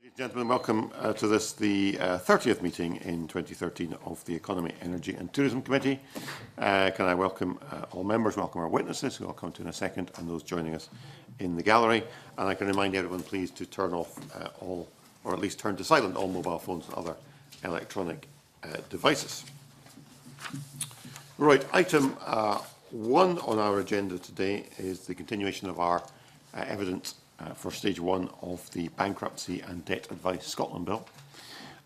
Ladies and gentlemen, welcome to this, the 30th meeting in 2013 of the Economy, Energy and Tourism Committee. Can I welcome all members, welcome our witnesses, who I'll come to in a second, and those joining us in the gallery. And I can remind everyone, please, to turn off all, or at least turn to silent, all mobile phones and other electronic devices. Right, item 1 on our agenda today is the continuation of our evidence for stage 1 of the Bankruptcy-and-Debt-Advice Scotland Bill.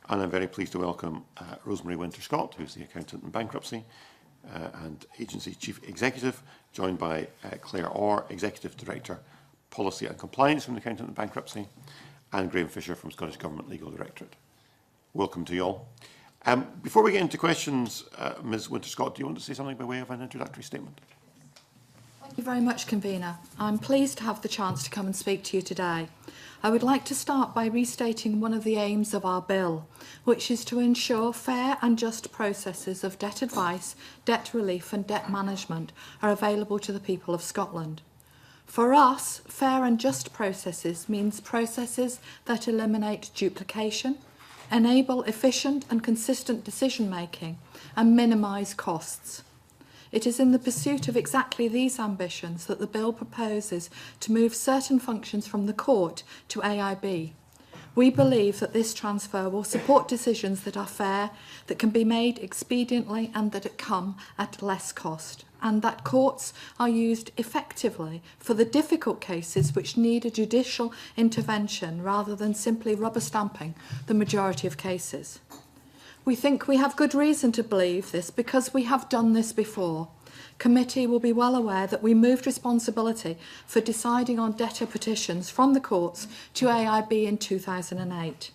And I'm very pleased to welcome Rosemary Winter-Scott, who's the Accountant-in-Bankruptcy and Agency Chief Executive, joined by Claire Orr, Executive Director, Policy and Compliance from the Accountant-in-Bankruptcy, and Graham Fisher from Scottish Government Legal Directorate. Welcome to you all. Before we get into questions, Ms Winter-Scott, do you want to say something by way of an introductory statement? Thank you very much, Convener. I'm pleased to have the chance to come and speak to you today. I would like to start by restating one of the aims of our bill, which is to ensure fair and just processes of debt advice, debt relief and debt management are available to the people of Scotland. For us, fair and just processes means processes that eliminate duplication, enable efficient and consistent decision-making and minimise costs. It is in the pursuit of exactly these ambitions that the bill proposes to move certain functions from the court to AIB. We believe that this transfer will support decisions that are fair, that can be made expediently and that come at less cost, and that courts are used effectively for the difficult cases which need a judicial intervention rather than simply rubber stamping the majority of cases. We think we have good reason to believe this because we have done this before. Committee will be well aware that we moved responsibility for deciding on debtor petitions from the courts to AIB in 2008.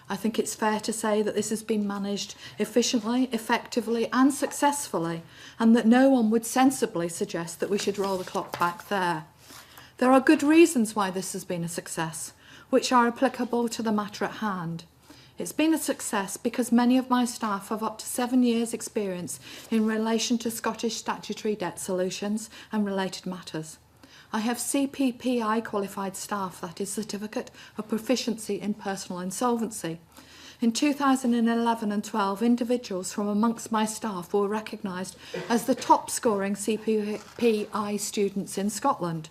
I think it's fair to say that this has been managed efficiently, effectively and successfully, and that no one would sensibly suggest that we should roll the clock back there. There are good reasons why this has been a success, which are applicable to the matter at hand. It's been a success because many of my staff have up to 7 years' experience in relation to Scottish statutory debt solutions and related matters. I have CPPI qualified staff, that is Certificate of Proficiency in Personal Insolvency. In 2011 and 12, individuals from amongst my staff were recognised as the top scoring CPPI students in Scotland.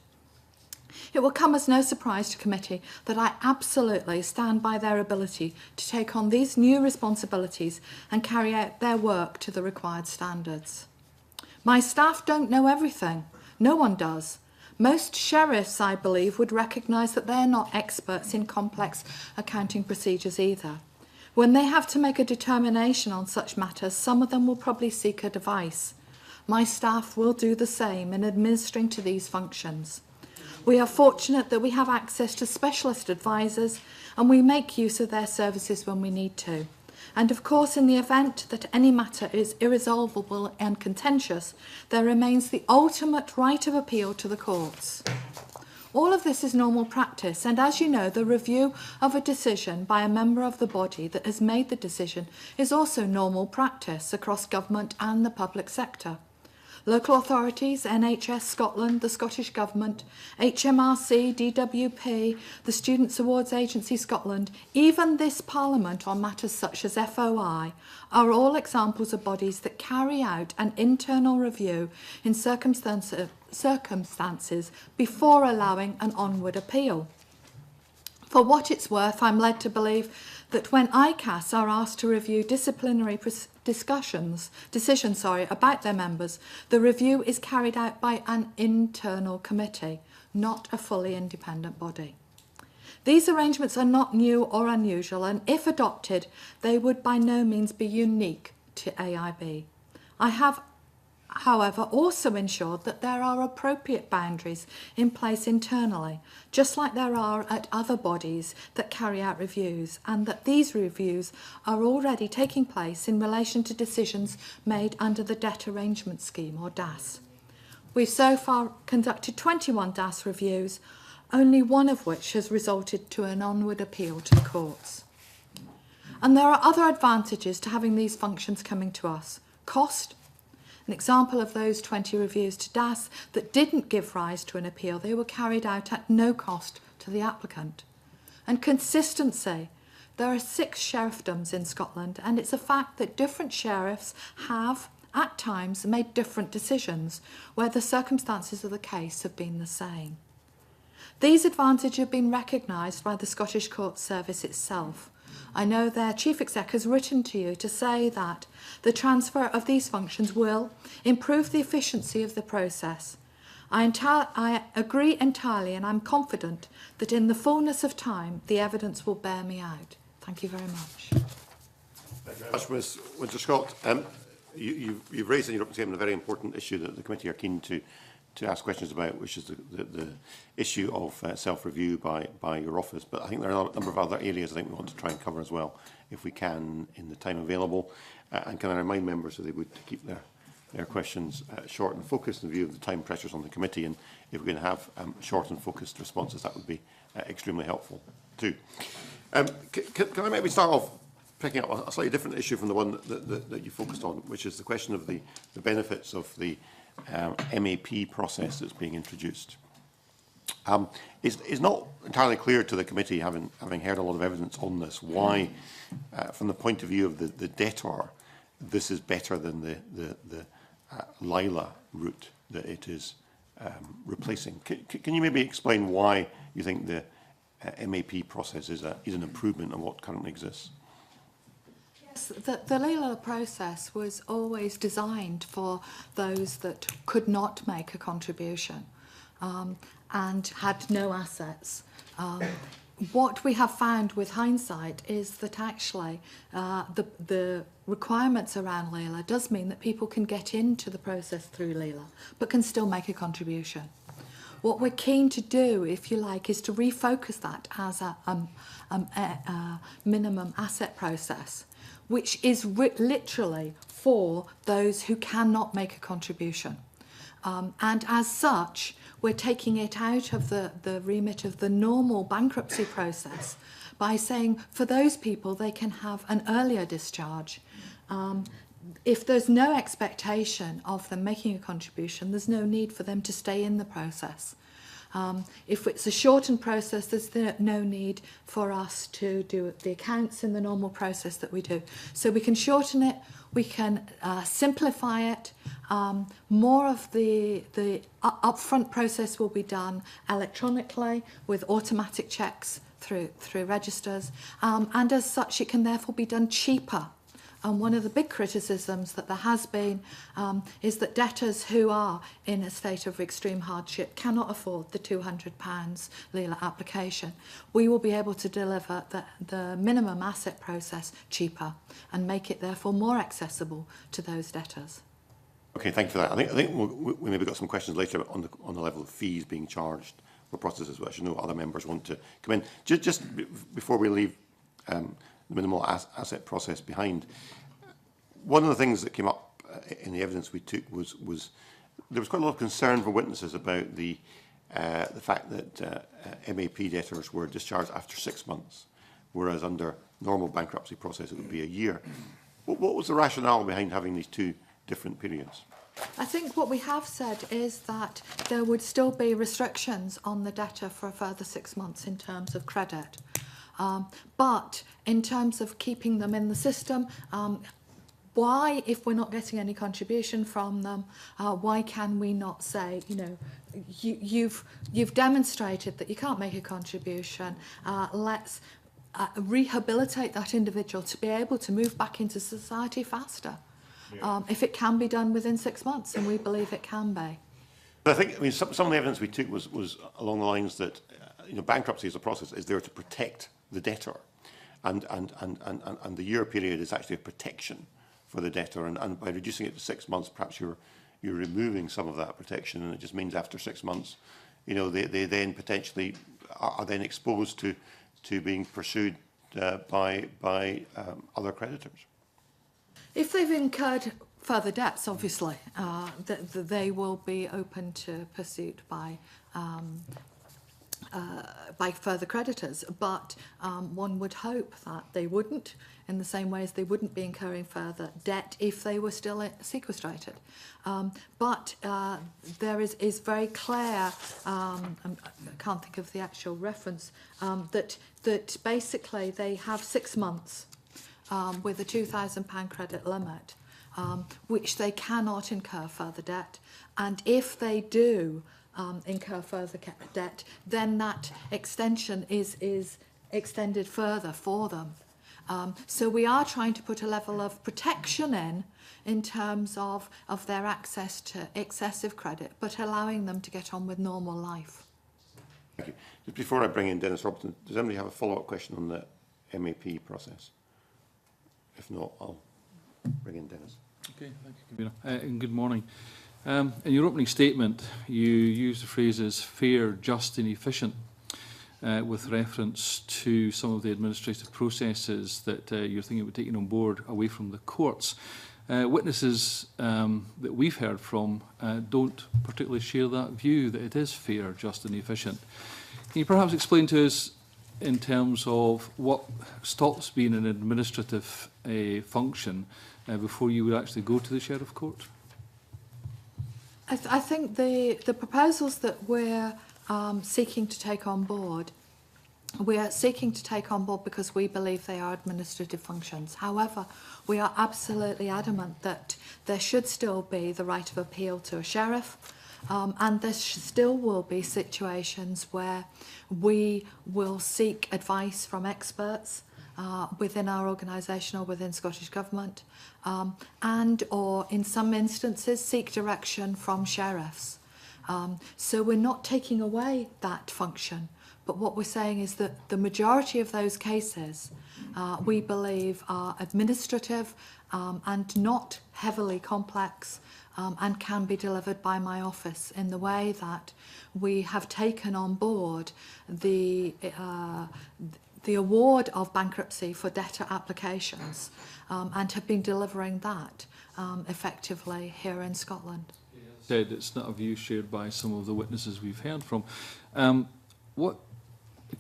It will come as no surprise to committee that I absolutely stand by their ability to take on these new responsibilities and carry out their work to the required standards. My staff don't know everything. No one does. Most sheriffs, I believe, would recognise that they are not experts in complex accounting procedures either. When they have to make a determination on such matters, some of them will probably seek advice. My staff will do the same in administering to these functions. We are fortunate that we have access to specialist advisors and we make use of their services when we need to. And of course, in the event that any matter is irresolvable and contentious, there remains the ultimate right of appeal to the courts. All of this is normal practice, and as you know, the review of a decision by a member of the body that has made the decision is also normal practice across government and the public sector. Local authorities, NHS Scotland, the Scottish Government, HMRC, DWP, the Students' Awards Agency Scotland, even this Parliament on matters such as FOI, are all examples of bodies that carry out an internal review in circumstances before allowing an onward appeal. For what it's worth, I'm led to believe that when ICAS are asked to review disciplinary decisions about their members, the review is carried out by an internal committee, not a fully independent body. These arrangements are not new or unusual, and if adopted, they would by no means be unique to AIB. I have, however, also ensured that there are appropriate boundaries in place internally, just like there are at other bodies that carry out reviews, and that these reviews are already taking place in relation to decisions made under the Debt Arrangement Scheme, or DAS. We've so far conducted 21 DAS reviews, only one of which has resulted to an onward appeal to the courts. And there are other advantages to having these functions coming to us. Cost. An example of those 20 reviews to DAS that didn't give rise to an appeal, they were carried out at no cost to the applicant. And consistency. There are 6 sheriffdoms in Scotland, and it's a fact that different sheriffs have, at times, made different decisions where the circumstances of the case have been the same. These advantages have been recognised by the Scottish Court Service itself. I know their Chief Exec has written to you to say that the transfer of these functions will improve the efficiency of the process. I agree entirely, and I'm confident that in the fullness of time, the evidence will bear me out. Thank you very much. Thank you very much, Ms Winter-Scott. You've raised in your opening statement a very important issue that the committee are keen to ask questions about, which is the issue of self-review by your office. But I think there are a number of other areas I think we want to try and cover as well, if we can, in the time available. And can I remind members that they would keep their questions short and focused in view of the time pressures on the committee, and if we can have short and focused responses, that would be extremely helpful too. Can I maybe start off picking up a slightly different issue from the one that you focused on, which is the question of the benefits of the MAP process that's being introduced. It's not entirely clear to the committee, having heard a lot of evidence on this, why, from the point of view of the debtor, this is better than the LILA route that it is replacing. Can you maybe explain why you think the MAP process is an improvement on what currently exists? Yes, the LILA process was always designed for those that could not make a contribution and had no assets. What we have found with hindsight is that actually the requirements around LILA does mean that people can get into the process through LILA but can still make a contribution. What we're keen to do, if you like, is to refocus that as a minimum asset process, which is literally for those who cannot make a contribution. And as such, we're taking it out of the remit of the normal bankruptcy process by saying for those people they can have an earlier discharge. If there's no expectation of them making a contribution, there's no need for them to stay in the process. If it's a shortened process, there's no need for us to do the accounts in the normal process that we do. So we can shorten it, we can simplify it. More of the upfront process will be done electronically with automatic checks through registers, and as such it can therefore be done cheaper. And one of the big criticisms that there has been is that debtors who are in a state of extreme hardship cannot afford the £200 LILA application. We will be able to deliver the minimum asset process cheaper and make it therefore more accessible to those debtors. Okay, thank you for that. I think we maybe got some questions later on the level of fees being charged for processes, which I know other members want to come in. Just before we leave the minimal asset process behind, one of the things that came up in the evidence we took was there was quite a lot of concern from witnesses about the fact that MAP debtors were discharged after 6 months, whereas under normal bankruptcy process it would be a year. What was the rationale behind having these two different periods? I think what we have said is that there would still be restrictions on the debtor for a further 6 months in terms of credit. But in terms of keeping them in the system, why, if we're not getting any contribution from them, why can we not say, you know, you've demonstrated that you can't make a contribution, let's rehabilitate that individual to be able to move back into society faster, if it can be done within 6 months, and we believe it can be. But I think, I mean, some of the evidence we took was along the lines that bankruptcy as a process is there to protect the debtor, and the year period is actually a protection for the debtor, and by reducing it to 6 months, perhaps you're removing some of that protection, and it just means after 6 months, they then potentially are then exposed to being pursued by other creditors. If they've incurred further debts, obviously, they will be open to pursuit by by further creditors, but one would hope that they wouldn't, in the same way as they wouldn't be incurring further debt if they were still sequestrated. But there is very clear, I can't think of the actual reference, that basically they have 6 months with a £2,000 credit limit, which they cannot incur further debt. And if they do incur further debt, then that extension is extended further for them. So we are trying to put a level of protection in terms of their access to excessive credit, but allowing them to get on with normal life. Thank you. Just before I bring in Dennis Robertson, does anybody have a follow-up question on the MAP process? If not, I'll bring in Dennis. Okay, thank you, Convener. And good morning. In your opening statement, you used the phrases fair, just and efficient with reference to some of the administrative processes that you're thinking about taking on board away from the courts. Witnesses that we've heard from don't particularly share that view, that it is fair, just and efficient. Can you perhaps explain to us in terms of what stops being an administrative function before you would actually go to the Sheriff Court? I think the proposals that we're seeking to take on board, we are seeking to take on board because we believe they are administrative functions. However, we are absolutely adamant that there should still be the right of appeal to a sheriff, and there still will be situations where we will seek advice from experts within our organisation or within Scottish Government, and or in some instances seek direction from sheriffs. So we're not taking away that function, but what we're saying is that the majority of those cases we believe are administrative and not heavily complex, and can be delivered by my office in the way that we have taken on board the award of bankruptcy for debtor applications, and have been delivering that effectively here in Scotland. Said it's not a view shared by some of the witnesses we've heard from. Can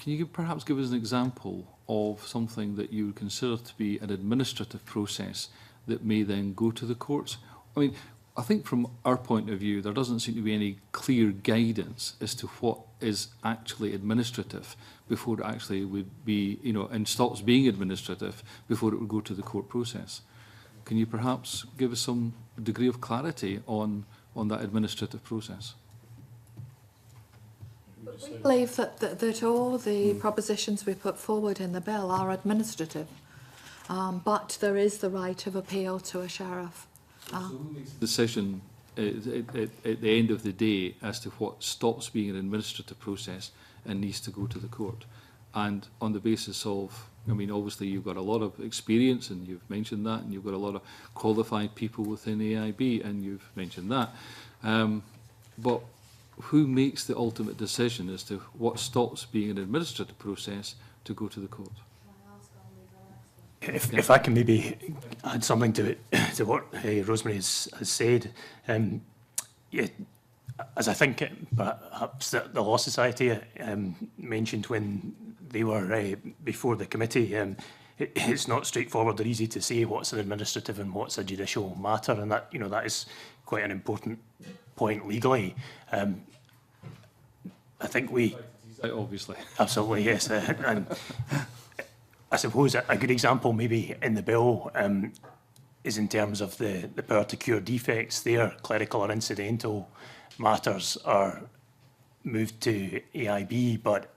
you perhaps give us an example of something that you would consider to be an administrative process that may then go to the courts? I mean, I think from our point of view, there doesn't seem to be any clear guidance as to what is actually administrative before it actually would be, and stops being administrative before it would go to the court process. Can you perhaps give us some degree of clarity on that administrative process? We believe that all the propositions we put forward in the bill are administrative, but there is the right of appeal to a sheriff. So who makes the decision at the end of the day as to what stops being an administrative process and needs to go to the court? And on the basis of, I mean, obviously you've got a lot of experience, and you've mentioned that, and you've got a lot of qualified people within AIB, and you've mentioned that. But who makes the ultimate decision as to what stops being an administrative process to go to the court? If I can maybe add something to it, to what Rosemary has said, yeah, as I think perhaps the Law Society mentioned when they were before the committee, it's not straightforward or easy to say what's an administrative and what's a judicial matter, and that that is quite an important point legally. I think we obviously absolutely yes, and I suppose a good example maybe in the bill is in terms of the power to cure defects. There, clerical or incidental matters are moved to AIB, but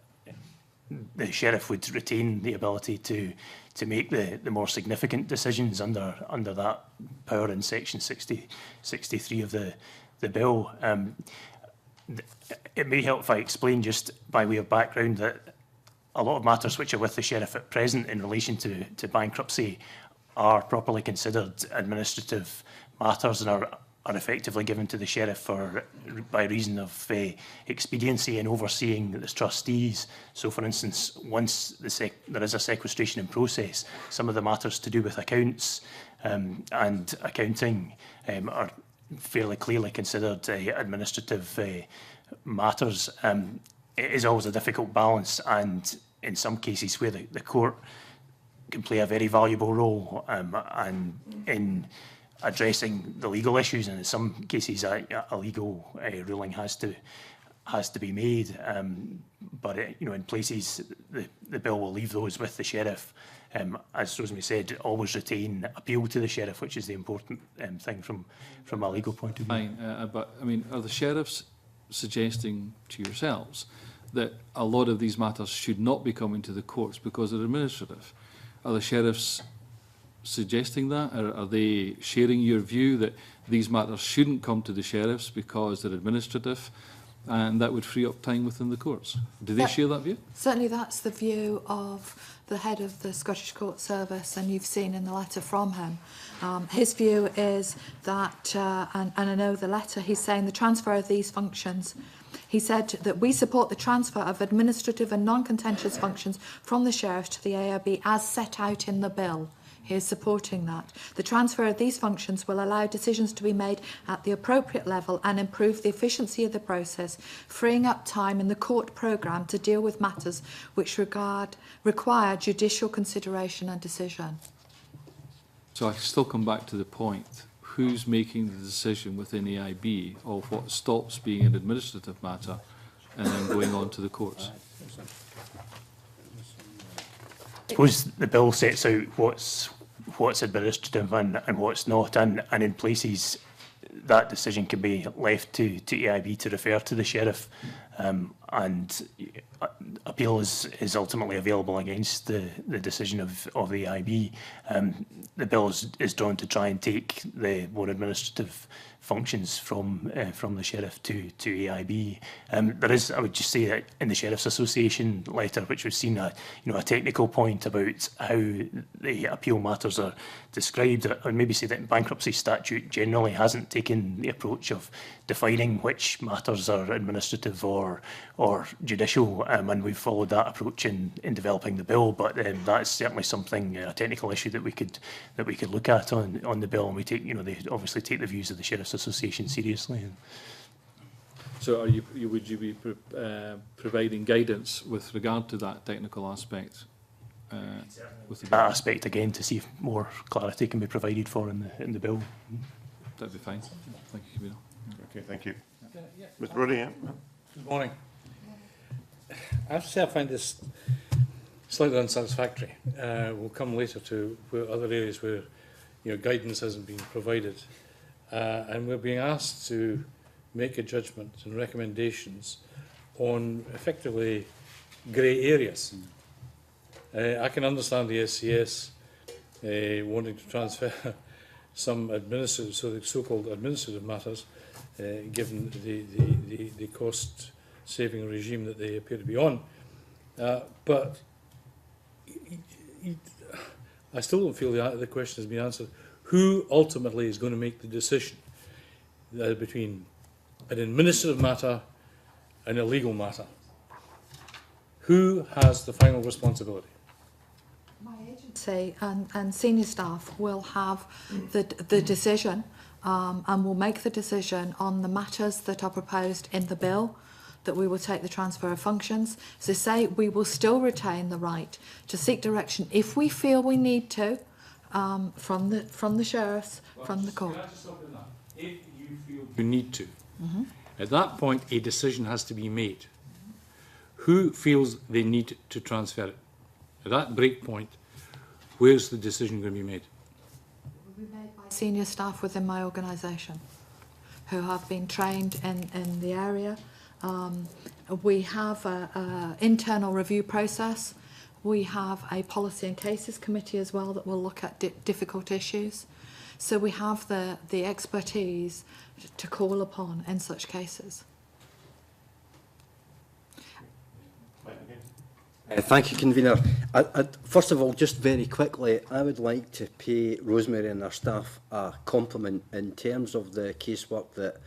the sheriff would retain the ability to make the more significant decisions under that power in section 63 of the bill. It may help if I explain just by way of background that a lot of matters which are with the sheriff at present in relation to bankruptcy are properly considered administrative matters and are effectively given to the sheriff by reason of expediency in overseeing the trustees. So, for instance, once there is a sequestration in process, some of the matters to do with accounts and accounting are fairly clearly considered administrative matters. it is always a difficult balance, and in some cases where the court can play a very valuable role and in addressing the legal issues, and in some cases a legal ruling has to be made. But in places the bill will leave those with the sheriff. As Rosemary said, always retain appeal to the sheriff, which is the important thing from a legal point of view. Fine, but I mean, are the sheriffs suggesting to yourselves that a lot of these matters should not be coming to the courts because they're administrative? Are the sheriffs suggesting that? Or are they sharing your view that these matters shouldn't come to the sheriffs because they're administrative and that would free up time within the courts? Do they share that view? Certainly that's the view of the head of the Scottish Court Service, and you've seen in the letter from him. His view is that, and I know the letter, he's saying the transfer of these functions. He said that we support the transfer of administrative and non-contentious functions from the Sheriff to the AIB as set out in the bill. He is supporting that. The transfer of these functions will allow decisions to be made at the appropriate level and improve the efficiency of the process, freeing up time in the court programme to deal with matters which require judicial consideration and decision. So I still come back to the point. Who's making the decision within AIB of what stops being an administrative matter and then going on to the courts? I suppose the bill sets out what's administrative and what's not, and in places that decision can be left to EIB to refer to the sheriff, and appeal is ultimately available against the decision of the EIB. The bill is drawn to try and take the more administrative functions from the sheriff to AIB. There is, I would just say that in the Sheriff's Association letter, which we've seen a technical point about how the appeal matters are described, I would maybe say that bankruptcy statute generally hasn't taken the approach of defining which matters are administrative or judicial, and we've followed that approach in developing the bill. But that's certainly something, a technical issue that we could look at on the bill, and we take, they obviously take the views of the Sheriff's Association seriously. So would you be providing guidance with regard to that technical aspect? That aspect again, to see if more clarity can be provided for in the bill. That'd be fine. Thank you, Camille. Okay, thank you. Mr. Brody, yeah. Good morning. I have to say I find this slightly unsatisfactory. We'll come later to other areas where guidance hasn't been provided, and we're being asked to make a judgment and recommendations on effectively grey areas. I can understand the SCS wanting to transfer some administrative, so the so-called administrative matters, given the cost-saving regime that they appear to be on. But I still don't feel the question has been answered. Who ultimately is going to make the decision between an administrative matter and a legal matter? Who has the final responsibility? My agency and senior staff will have the decision and will make the decision on the matters that are proposed in the bill, that we will take the transfer of functions. As I say, we will still retain the right to seek direction if we feel we need to from the sheriffs, from the court. If you feel you need to, at that point a decision has to be made. Who feels they need to transfer it? At that break point, where's the decision going to be made? It will be made by senior staff within my organisation who have been trained in the area. We have an internal review process. We have a policy and cases committee as well that will look at difficult issues. So we have the expertise to call upon in such cases. Thank you, Convener. First of all, just very quickly, I would like to pay Rosemary and her staff a compliment in terms of the casework that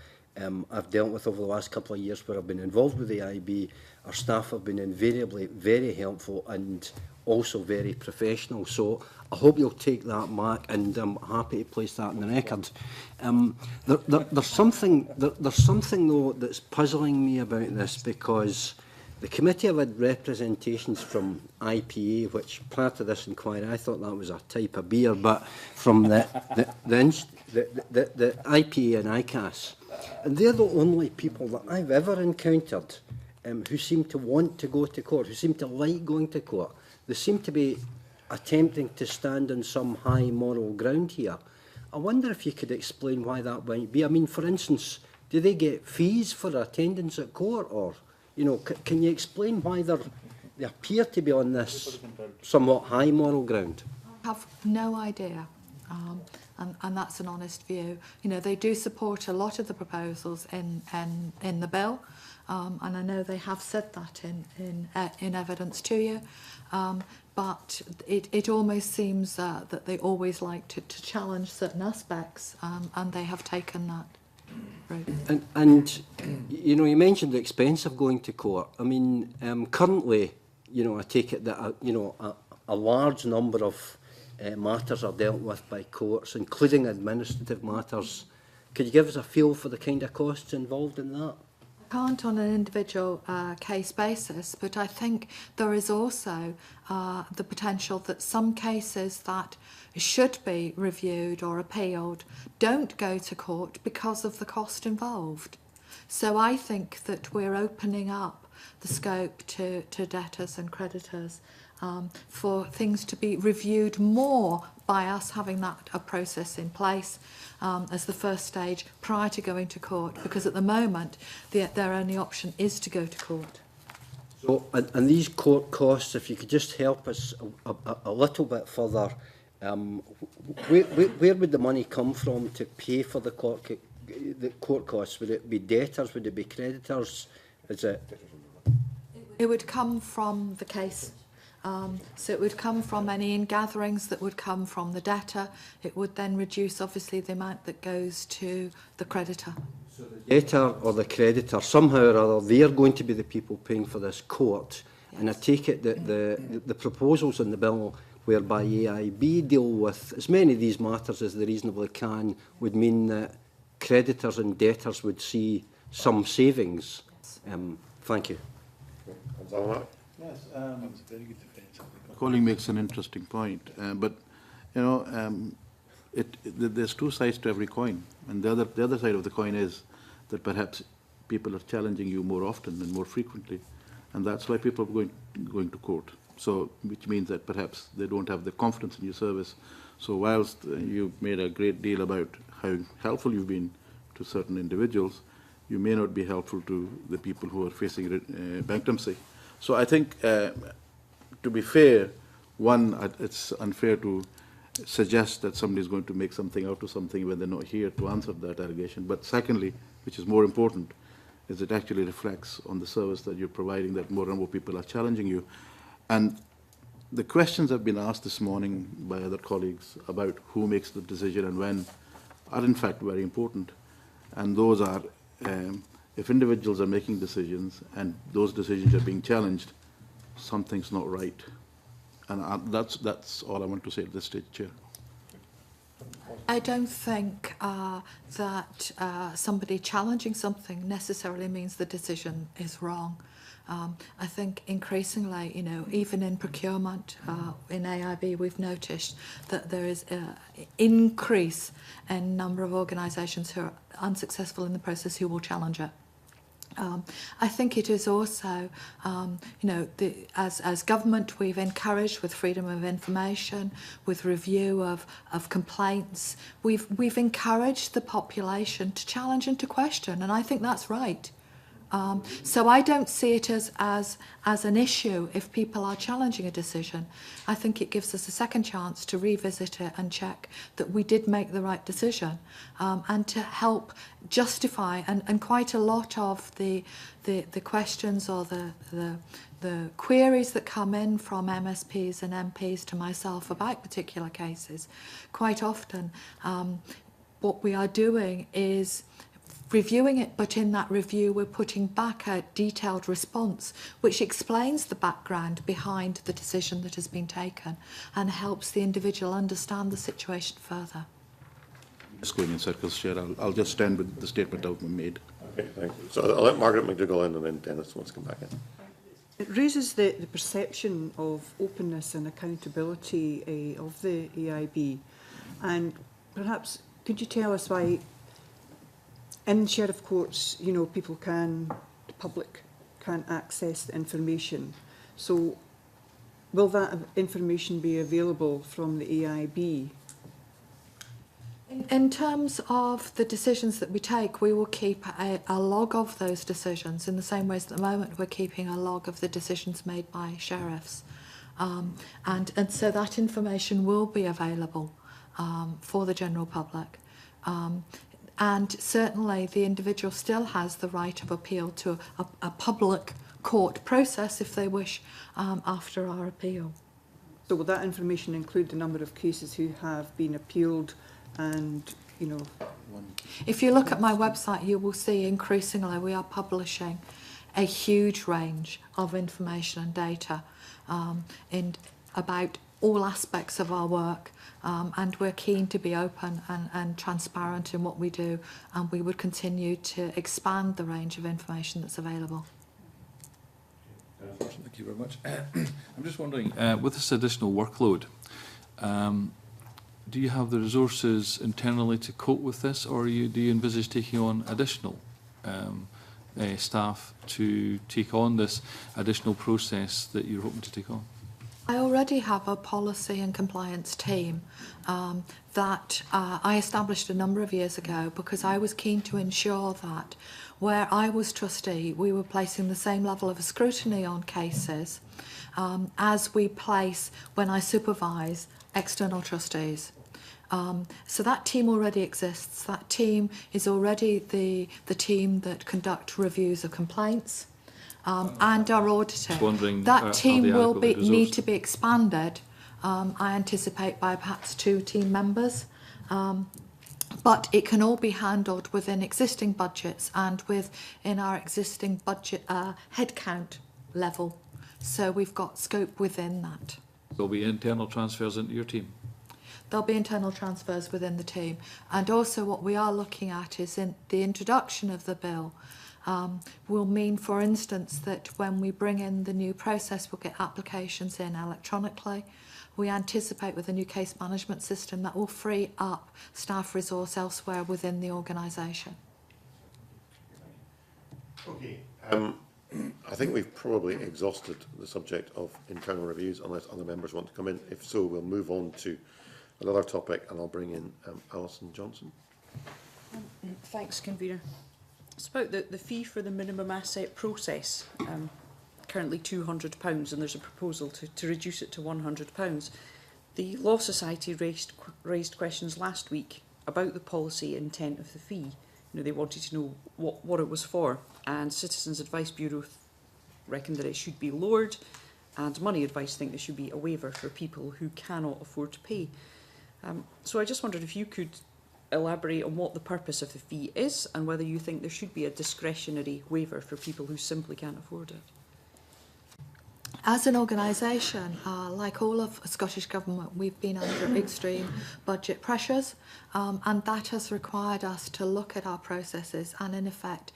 I've dealt with over the last couple of years where I've been involved with the IB. Our staff have been invariably very helpful and also very professional. So I hope you'll take that mark, and I'm happy to place that in the record. There's something though that's puzzling me about this, because The committee have had representations from IPA, which prior to this inquiry I thought that was a type of beer, but from the IPA and ICAS. And they're the only people that I've ever encountered who seem to want to go to court, who seem to like going to court. They seem to be attempting to stand on some high moral ground here. I wonder if you could explain why that might be. I mean, for instance, do they get fees for attendance at court, or, you know, can you explain why they appear to be on this somewhat high moral ground? I have no idea, and that's an honest view. You know, they do support a lot of the proposals in the bill, and I know they have said that in evidence to you. But it almost seems that they always like to challenge certain aspects, and they have taken that route. And you know, you mentioned the expense of going to court. I mean, currently, you know, I take it that a large number of matters are dealt with by courts, including administrative matters. Could you give us a feel for the kind of costs involved in that? Can't on an individual case basis, but I think there is also the potential that some cases that should be reviewed or appealed don't go to court because of the cost involved. So I think that we're opening up the scope to debtors and creditors for things to be reviewed more by us having a process in place as the first stage prior to going to court, because at the moment their only option is to go to court. So, and these court costs, if you could just help us a little bit further, where would the money come from to pay for the court costs? Would it be debtors? Would it be creditors? Is it? It would come from the case. So it would come from any ingatherings that would come from the debtor. It would then reduce, obviously, the amount that goes to the creditor. So the debtor or the creditor, somehow or other, they're going to be the people paying for this court. Yes. And I take it that the proposals in the bill whereby AIB deal with as many of these matters as they reasonably can would mean that creditors and debtors would see some savings. Thank you. Yes, Colin makes an interesting point, but you know, there's two sides to every coin, and the other side of the coin is that perhaps people are challenging you more often and more frequently, and that's why people are going to court. So, which means that perhaps they don't have the confidence in your service. So, whilst you've made a great deal about how helpful you've been to certain individuals, you may not be helpful to the people who are facing bankruptcy. So I think, to be fair, one, it's unfair to suggest that somebody is going to make something out of something when they're not here to answer that allegation. But secondly, which is more important, is it actually reflects on the service that you're providing, that more and more people are challenging you. And the questions have been asked this morning by other colleagues about who makes the decision and when are in fact very important. And those are, if individuals are making decisions and those decisions are being challenged, something's not right. And that's all I want to say at this stage, Chair. I don't think that somebody challenging something necessarily means the decision is wrong. I think increasingly, you know, even in procurement, in AIB, we've noticed that there is an increase in number of organisations who are unsuccessful in the process who will challenge it. I think it is also, you know, as government, we've encouraged with freedom of information, with review of complaints. We've encouraged the population to challenge and to question, and I think that's right. So I don't see it as an issue if people are challenging a decision. I think it gives us a second chance to revisit it and check that we did make the right decision, and to help justify, and quite a lot of the questions or the queries that come in from MSPs and MPs to myself about particular cases, quite often what we are doing is reviewing it, but in that review we're putting back a detailed response which explains the background behind the decision that has been taken and helps the individual understand the situation further. Just going in circles, Chair. I'll just stand with the statement I've made. Okay, thank you. So I'll let Margaret McDougall in and then Dennis wants to come back in. It raises the perception of openness and accountability of the AIB. And perhaps could you tell us why in sheriff courts, you know, the public can access the information. So will that information be available from the AIB? In terms of the decisions that we take, we will keep a log of those decisions in the same way as at the moment we're keeping a log of the decisions made by sheriffs. And so that information will be available for the general public. And certainly the individual still has the right of appeal to a public court process if they wish after our appeal. So will that information include the number of cases who have been appealed and, you know... If you look at my website, you will see increasingly we are publishing a huge range of information and data about all aspects of our work, and we're keen to be open and transparent in what we do, and we would continue to expand the range of information that's available. Thank you very much. I'm just wondering, with this additional workload, do you have the resources internally to cope with this, or do you envisage taking on additional staff to take on this additional process that you're hoping to take on? I already have a policy and compliance team that I established a number of years ago because I was keen to ensure that where I was trustee, we were placing the same level of scrutiny on cases as we place when I supervise external trustees. So that team already exists. That team is already the team that conduct reviews of complaints and are auditing. That team will need to be expanded, I anticipate, by perhaps 2 team members. But it can all be handled within existing budgets and within our existing budget headcount level. So we've got scope within that. There'll be internal transfers into your team? There'll be internal transfers within the team. And also what we are looking at is in the introduction of the bill will mean, for instance, that when we bring in the new process, we'll get applications in electronically. We anticipate with the new case management system that will free up staff resource elsewhere within the organisation. Okay. I think we've probably exhausted the subject of internal reviews, unless other members want to come in. If so, we'll move on to another topic, and I'll bring in Alison Johnson. Thanks, Convener. It's about the fee for the minimum asset process. Currently £200, and there's a proposal to reduce it to £100. The Law Society raised questions last week about the policy intent of the fee. You know, they wanted to know what it was for, and Citizens Advice Bureau reckoned that it should be lowered, and Money Advice think there should be a waiver for people who cannot afford to pay. So I just wondered if you could elaborate on what the purpose of the fee is and whether you think there should be a discretionary waiver for people who simply can't afford it. As an organisation, like all of Scottish Government, we've been under extreme budget pressures, and that has required us to look at our processes and, in effect,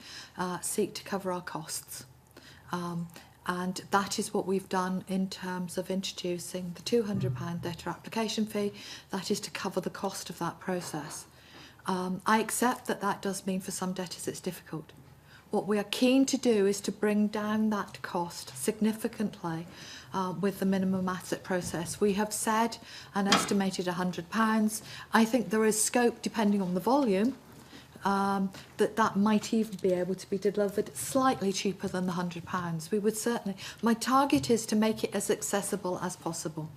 seek to cover our costs. And that is what we've done in terms of introducing the £200 debtor application fee. That is to cover the cost of that process. I accept that that does mean for some debtors it's difficult. What we are keen to do is to bring down that cost significantly with the minimum asset process. We have said an estimated £100. I think there is scope, depending on the volume, that might even be able to be delivered slightly cheaper than the £100. We would certainly... My target is to make it as accessible as possible.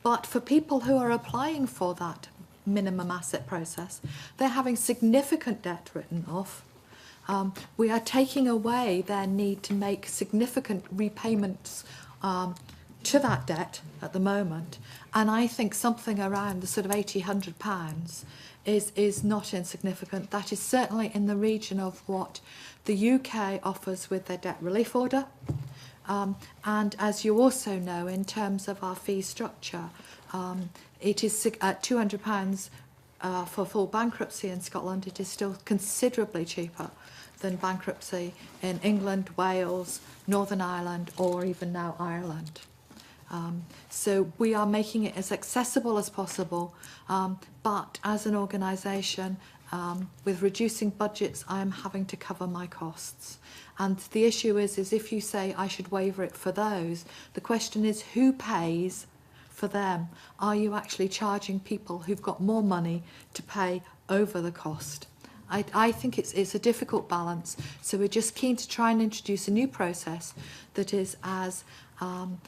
But for people who are applying for that minimum asset process, they're having significant debt written off. We are taking away their need to make significant repayments to that debt at the moment, and I think something around the sort of £100 is not insignificant. That is certainly in the region of what the UK offers with their debt relief order, and as you also know, in terms of our fee structure, it is at £200 for full bankruptcy in Scotland. It is still considerably cheaper than bankruptcy in England, Wales, Northern Ireland, or even now Ireland. So we are making it as accessible as possible, but as an organisation, with reducing budgets, I am having to cover my costs. And the issue is if you say I should waiver it for those, the question is who pays for them? Are you actually charging people who've got more money to pay over the cost? I think it's a difficult balance, so we're just keen to try and introduce a new process that is as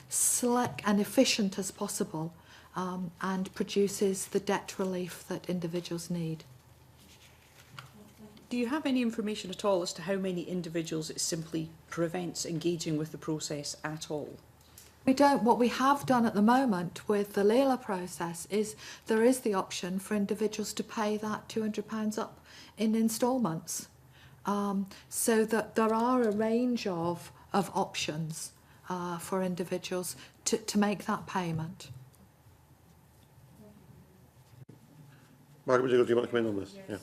slick and efficient as possible, and produces the debt relief that individuals need. Do you have any information at all as to how many individuals it simply prevents engaging with the process at all? We don't. What we have done at the moment with the LELA process is there is the option for individuals to pay that £200 up in instalments, so that there are a range of options for individuals to make that payment. Margaret, do you want to come in on this? Yes. Yeah.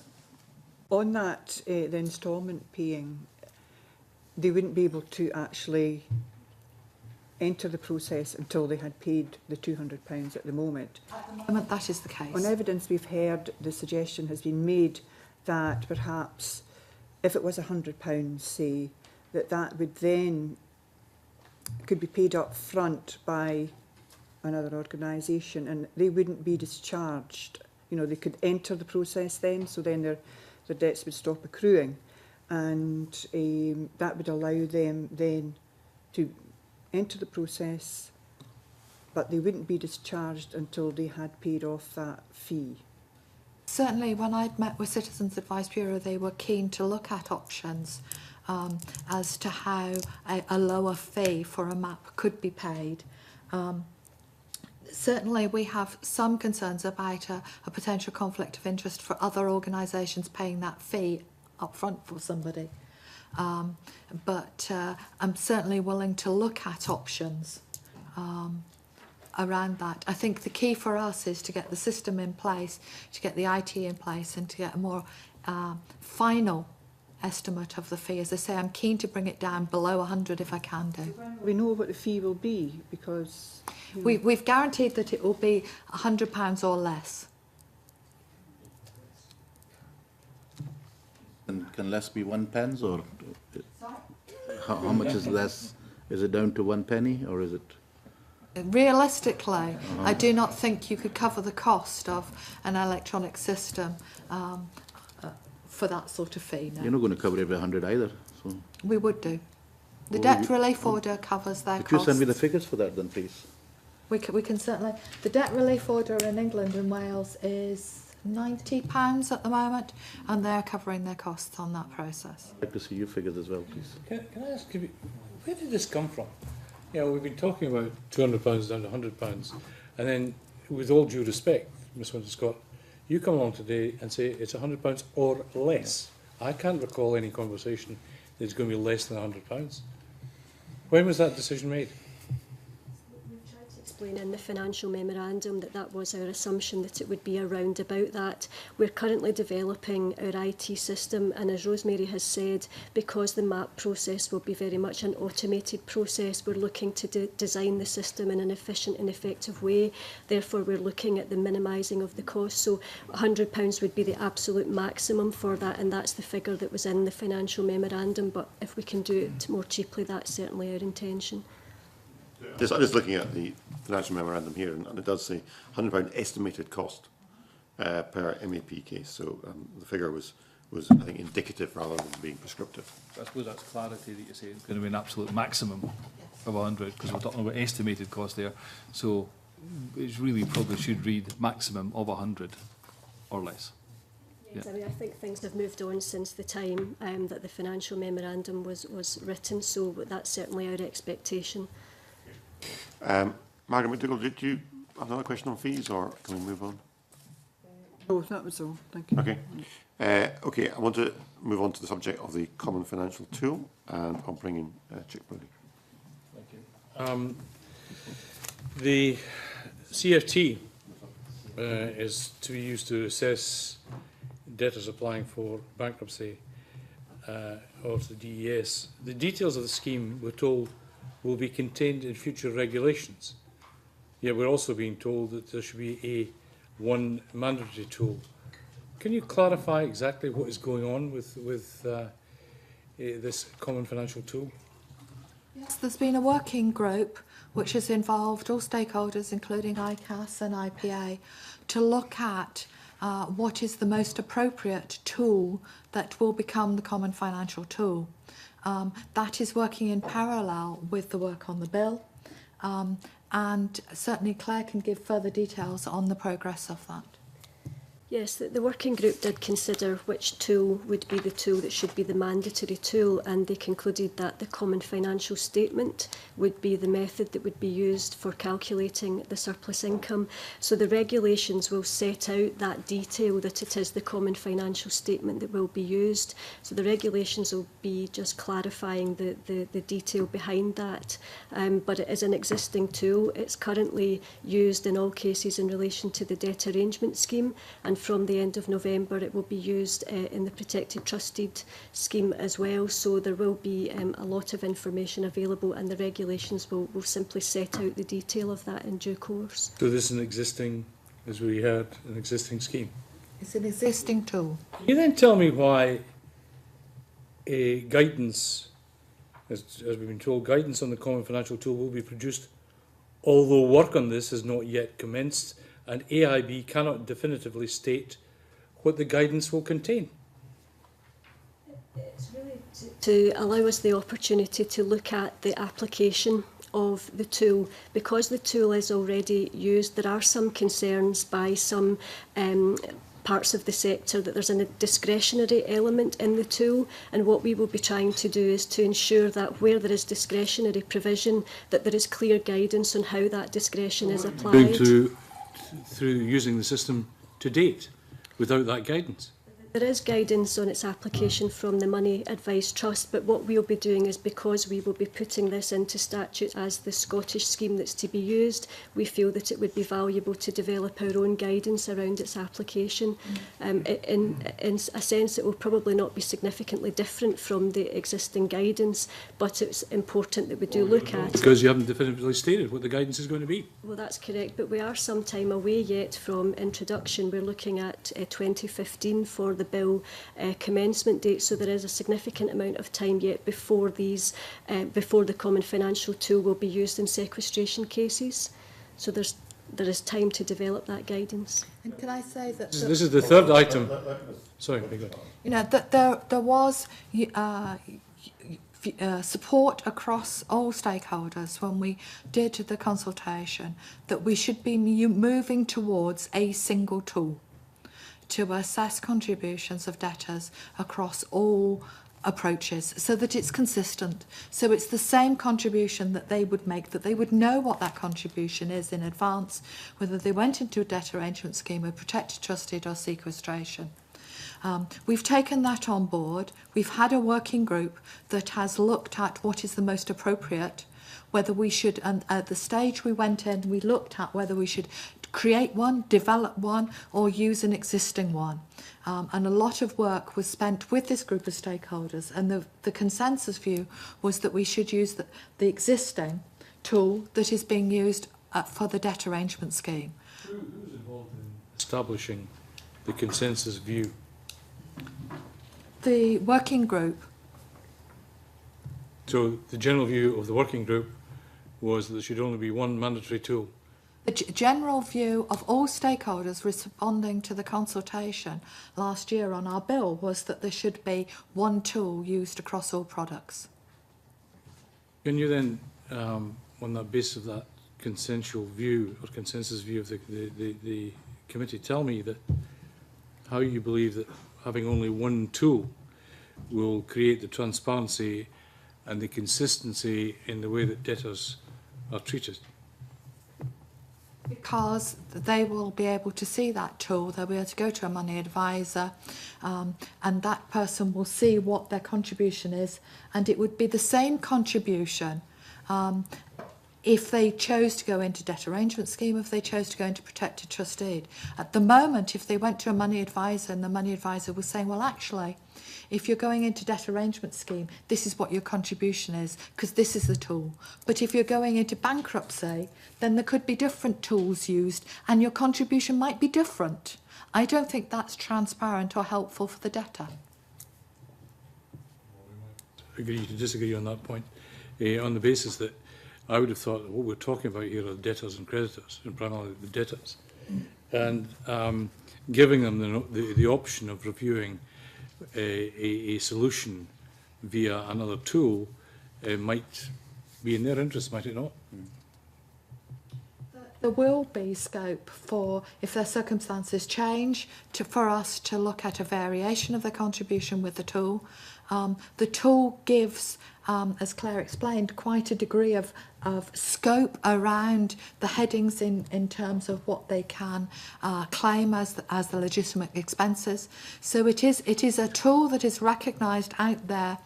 On that, the instalment paying, they wouldn't be able to actually enter the process until they had paid the £200 at the moment. At the moment, that is the case. On evidence we've heard, the suggestion has been made that perhaps if it was £100, say, that would then could be paid up front by another organisation and they wouldn't be discharged. You know, they could enter the process then, so then their debts would stop accruing, and that would allow them then to enter the process, but they wouldn't be discharged until they had paid off that fee. Certainly, when I'd met with Citizens Advice Bureau, they were keen to look at options as to how a lower fee for a MAP could be paid. Certainly, we have some concerns about a potential conflict of interest for other organisations paying that fee up front for somebody. But I'm certainly willing to look at options around that. I think the key for us is to get the system in place, to get the IT in place, and to get a more final estimate of the fee. As I say, I'm keen to bring it down below 100 if I can do. We know what the fee will be because We've guaranteed that it will be £100 or less. And can less be 1 pence, or how much is less? Is it down to 1 penny, or is it? Realistically, I do not think you could cover the cost of an electronic system for that sort of fee. No. You're not going to cover every 100 either. So We would do. The Well, debt you- relief order covers their could you costs. send me the figures for that then, please? We can certainly. The debt relief order in England and Wales is £90 at the moment, and they're covering their costs on that process. I'd like to see your figures as well, please. Can I ask you, where did this come from? You know, we've been talking about £200 down to £100, and then, with all due respect, Ms Winter-Scott, you come along today and say it's £100 or less. I can't recall any conversation that it's going to be less than £100. When was that decision made? We've tried to explain in the financial memorandum that was our assumption, that it would be around about that. We're currently developing our IT system, and as Rosemary has said, because the MAP process will be very much an automated process, we're looking to design the system in an efficient and effective way. Therefore, we're looking at the minimising of the cost. So £100 would be the absolute maximum for that, and that's the figure that was in the financial memorandum. But if we can do it more cheaply, that's certainly our intention. I'm just looking at the financial memorandum here, and it does say £100 estimated cost per MAP case. So the figure was, I think, indicative rather than being prescriptive. I suppose that's clarity that you say it's going to be an absolute maximum of 100, because we're talking about estimated cost there. So it really probably should read maximum of 100 or less. Yes, I mean, I think things have moved on since the time that the financial memorandum was written, so that's certainly our expectation. Margaret McDougall, did you have another question on fees, or can we move on? Oh, that was all. Thank you. Okay. Okay, I want to move on to the subject of the common financial tool, and I'll bring in Chick Brody. Thank you. The CFT is to be used to assess debtors applying for bankruptcy. or to the DES, the details of the scheme, we're told, will be contained in future regulations. Yet we're also being told that there should be one mandatory tool. Can you clarify exactly what is going on with this common financial tool? Yes, there's been a working group which has involved all stakeholders, including ICAS and IPA, to look at what is the most appropriate tool that will become the common financial tool. That is working in parallel with the work on the bill, and certainly Claire can give further details on the progress of that. Yes, the working group did consider which tool would be the tool that should be the mandatory tool, and they concluded that the common financial statement would be the method that would be used for calculating the surplus income. So the regulations will set out that detail, that it is the common financial statement that will be used. So the regulations will be just clarifying the detail behind that. But it is an existing tool. It's currently used in all cases in relation to the debt arrangement scheme, and from the end of November it will be used in the protected trusted scheme as well. So there will be a lot of information available, and the regulations will simply set out the detail of that in due course. So this is an existing, as we heard, an existing scheme. It's an existing tool. Can you then tell me why a guidance, as we've been told, guidance on the common financial tool will be produced, although work on this has not yet commenced, and AIB cannot definitively state what the guidance will contain? It's really to allow us the opportunity to look at the application of the tool. Because the tool is already used, there are some concerns by some parts of the sector that there's a discretionary element in the tool, and what we will be trying to do is to ensure that where there is discretionary provision, that there is clear guidance on how that discretion is applied. Through using the system to date without that guidance? There is guidance on its application from the Money Advice Trust, but what we'll be doing is, because we will be putting this into statute as the Scottish scheme that's to be used, we feel that it would be valuable to develop our own guidance around its application. In a sense, it will probably not be significantly different from the existing guidance, but it's important that we do look at it. Because you haven't definitively stated what the guidance is going to be. Well, that's correct, but we are some time away yet from introduction. We're looking at 2015 for the bill commencement date, so there is a significant amount of time yet before these, before the common financial tool will be used in sequestration cases. So there is time to develop that guidance. And can I say that This is the third item. Sorry, go on. you know that there was support across all stakeholders when we did the consultation that we should be moving towards a single tool to assess contributions of debtors across all approaches, so that it's consistent. So it's the same contribution that they would make, that they would know what that contribution is in advance, whether they went into a debt arrangement scheme, a protected trusted or sequestration. We've taken that on board. We've had a working group that has looked at what is the most appropriate, whether we should, and at the stage we went in, we looked at whether we should create one, develop one, or use an existing one. And a lot of work was spent with this group of stakeholders, and the consensus view was that we should use the existing tool that is being used for the debt arrangement scheme. Who's involved in establishing the consensus view? The working group. So the general view of the working group was that there should only be one mandatory tool. The general view of all stakeholders responding to the consultation last year on our bill was that there should be one tool used across all products. Can you then, on the basis of that consensual view or consensus view of the committee, tell me that how you believe that having only one tool will create the transparency and the consistency in the way that debtors are treated? Because they will be able to see that tool, they'll be able to go to a money advisor, and that person will see what their contribution is, and it would be the same contribution if they chose to go into debt arrangement scheme, if they chose to go into protected trust deed. At the moment, if they went to a money advisor and the money advisor was saying, well, actually, if you're going into debt arrangement scheme, this is what your contribution is, because this is the tool. But if you're going into bankruptcy, then there could be different tools used and your contribution might be different. I don't think that's transparent or helpful for the debtor. Agree to disagree on that point, on the basis that I would have thought that what we're talking about here are debtors and creditors, and primarily the debtors, and giving them the option of reviewing a solution via another tool might be in their interest, might it not? There will be scope for, if their circumstances change, for us to look at a variation of the contribution with the tool. The tool gives, as Claire explained, quite a degree of scope around the headings in terms of what they can claim as the legitimate expenses. So it is a tool that is recognised out there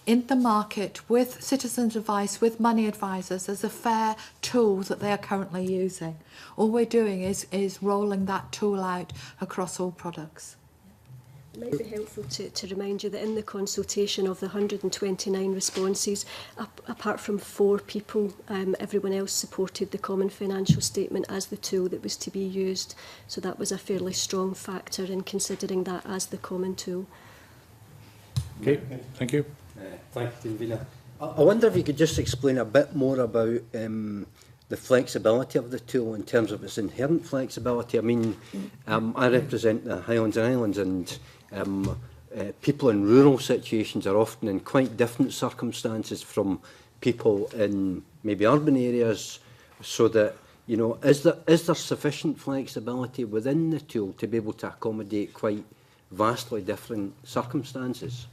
in the market with citizens' advice, with money advisors, as a fair tool that they are currently using. All we're doing is rolling that tool out across all products. It might be helpful to remind you that in the consultation of the 129 responses, apart from 4 people, everyone else supported the Common Financial Statement as the tool that was to be used. So that was a fairly strong factor in considering that as the common tool. Okay, thank you. Thank you, Convener. I wonder if you could just explain a bit more about the flexibility of the tool in terms of its inherent flexibility. I mean, I represent the Highlands and Islands, and people in rural situations are often in quite different circumstances from people in maybe urban areas, so that, you know, is there sufficient flexibility within the tool to be able to accommodate quite vastly different circumstances?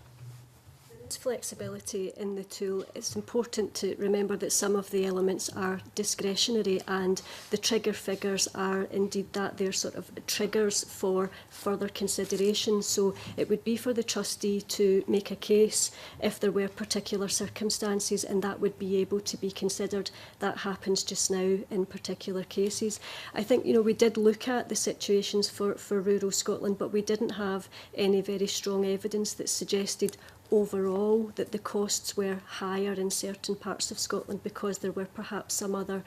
There is flexibility in the tool. It's important to remember that some of the elements are discretionary, and the trigger figures are indeed that. They're sort of triggers for further consideration. So it would be for the trustee to make a case if there were particular circumstances, and that would be able to be considered. That happens just now in particular cases. I think, you know, we did look at the situations for rural Scotland, but we didn't have any very strong evidence that suggested overall that the costs were higher in certain parts of Scotland, because there were perhaps some other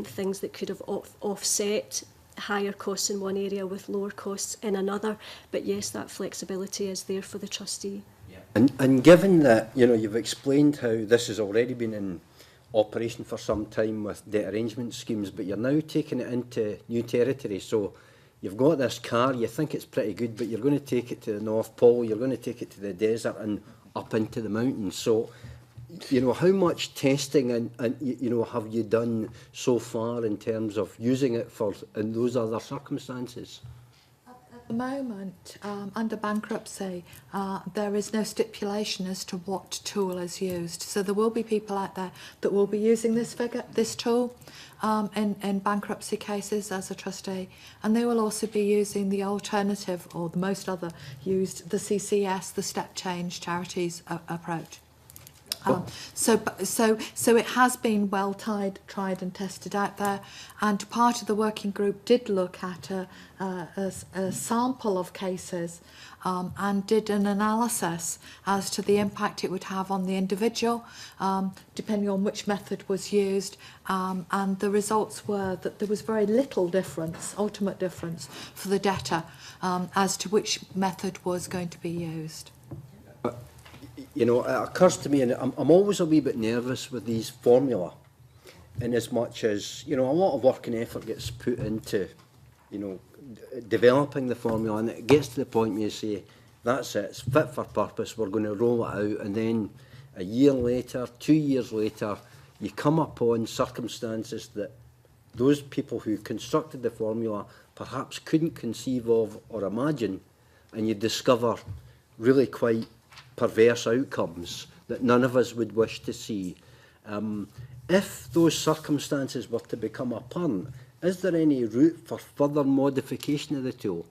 things that could have offset higher costs in one area with lower costs in another. But yes, that flexibility is there for the trustee. Yeah. And given that, you know, you've explained how this has already been in operation for some time with debt arrangement schemes, but you're now taking it into new territory. So you've got this car, you think it's pretty good, but you're going to take it to the North Pole, you're going to take it to the desert and up into the mountains. So, you know, how much testing and you know, have you done so far in terms of using it for in those other circumstances? At the moment, under bankruptcy, there is no stipulation as to what tool is used. So there will be people out there that will be using this tool in bankruptcy cases as a trustee, and they will also be using the alternative, or the most other used, the CCS, the step change charities approach. So it has been well tried and tested out there, and part of the working group did look at a sample of cases and did an analysis as to the impact it would have on the individual, depending on which method was used, and the results were that there was very little difference, ultimate difference, for the debtor as to which method was going to be used. You know, it occurs to me, and I'm always a wee bit nervous with these formula, in as much as, you know, a lot of work and effort gets put into, you know, developing the formula, and it gets to the point where you say, that's it, it's fit for purpose, we're going to roll it out, and then a year later, 2 years later, you come upon circumstances that those people who constructed the formula perhaps couldn't conceive of or imagine, and you discover really quite perverse outcomes that none of us would wish to see. If those circumstances were to become apparent, is there any route for further modification of the tool?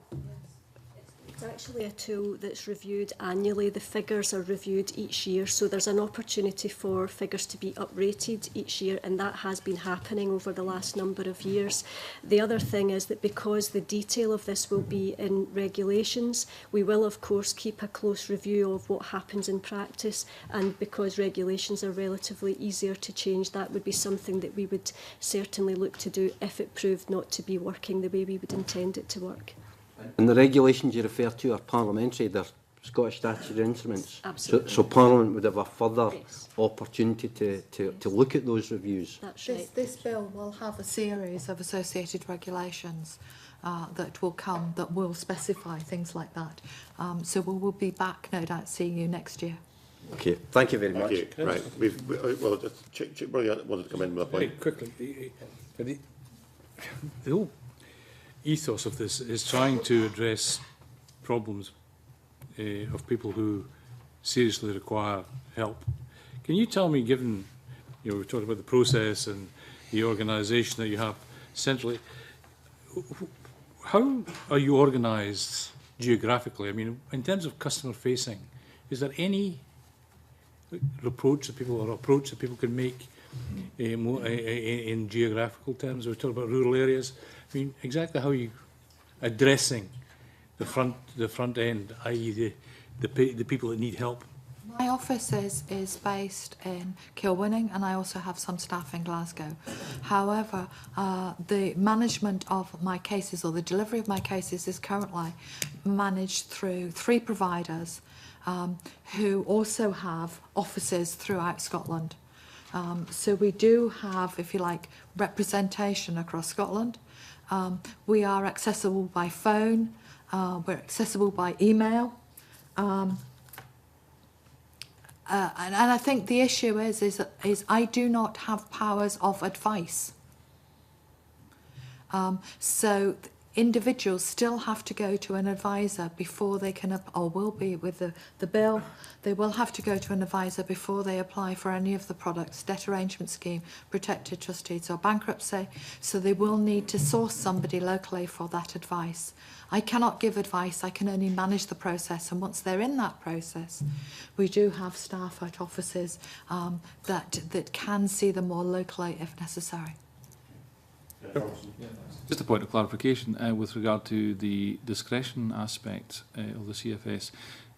It's actually a tool that's reviewed annually. The figures are reviewed each year, so there's an opportunity for figures to be uprated each year, and that has been happening over the last number of years. The other thing is that because the detail of this will be in regulations, we will of course keep a close review of what happens in practice, and because regulations are relatively easier to change, that would be something that we would certainly look to do if it proved not to be working the way we would intend it to work. And the regulations you refer to are parliamentary, they're Scottish statutory instruments. Absolutely. So Parliament would have a further Yes. opportunity to look at those reviews. That's right. This bill will have a series of associated regulations that will come that will specify things like that. So we will be back, no doubt, seeing you next year. Okay, thank you very much. Thank you. Right. Well, Chick wanted to come in with a Very point. quickly, the whole ethos of this is trying to address problems of people who seriously require help. Can you tell me, given, you know, we're talking about the process and the organisation that you have centrally, how are you organised geographically? I mean, in terms of customer facing, is there any approach that people can make in geographical terms? We're talking about rural areas. I mean, exactly how are you addressing the front end, i.e. the people that need help? My office is based in Kilwinning, and I also have some staff in Glasgow. However, the management of my cases, or the delivery of my cases, is currently managed through 3 providers who also have offices throughout Scotland. So we do have, if you like, representation across Scotland. We are accessible by phone, we're accessible by email. And I think the issue is I do not have powers of advice. So individuals still have to go to an advisor before they can, or will be with the bill, they will have to go to an advisor before they apply for any of the products, debt arrangement scheme, protected trustees or bankruptcy. So they will need to source somebody locally for that advice. I cannot give advice, I can only manage the process, and once they're in that process, we do have staff at offices that can see them more locally if necessary. Just a point of clarification with regard to the discretion aspect of the CFS.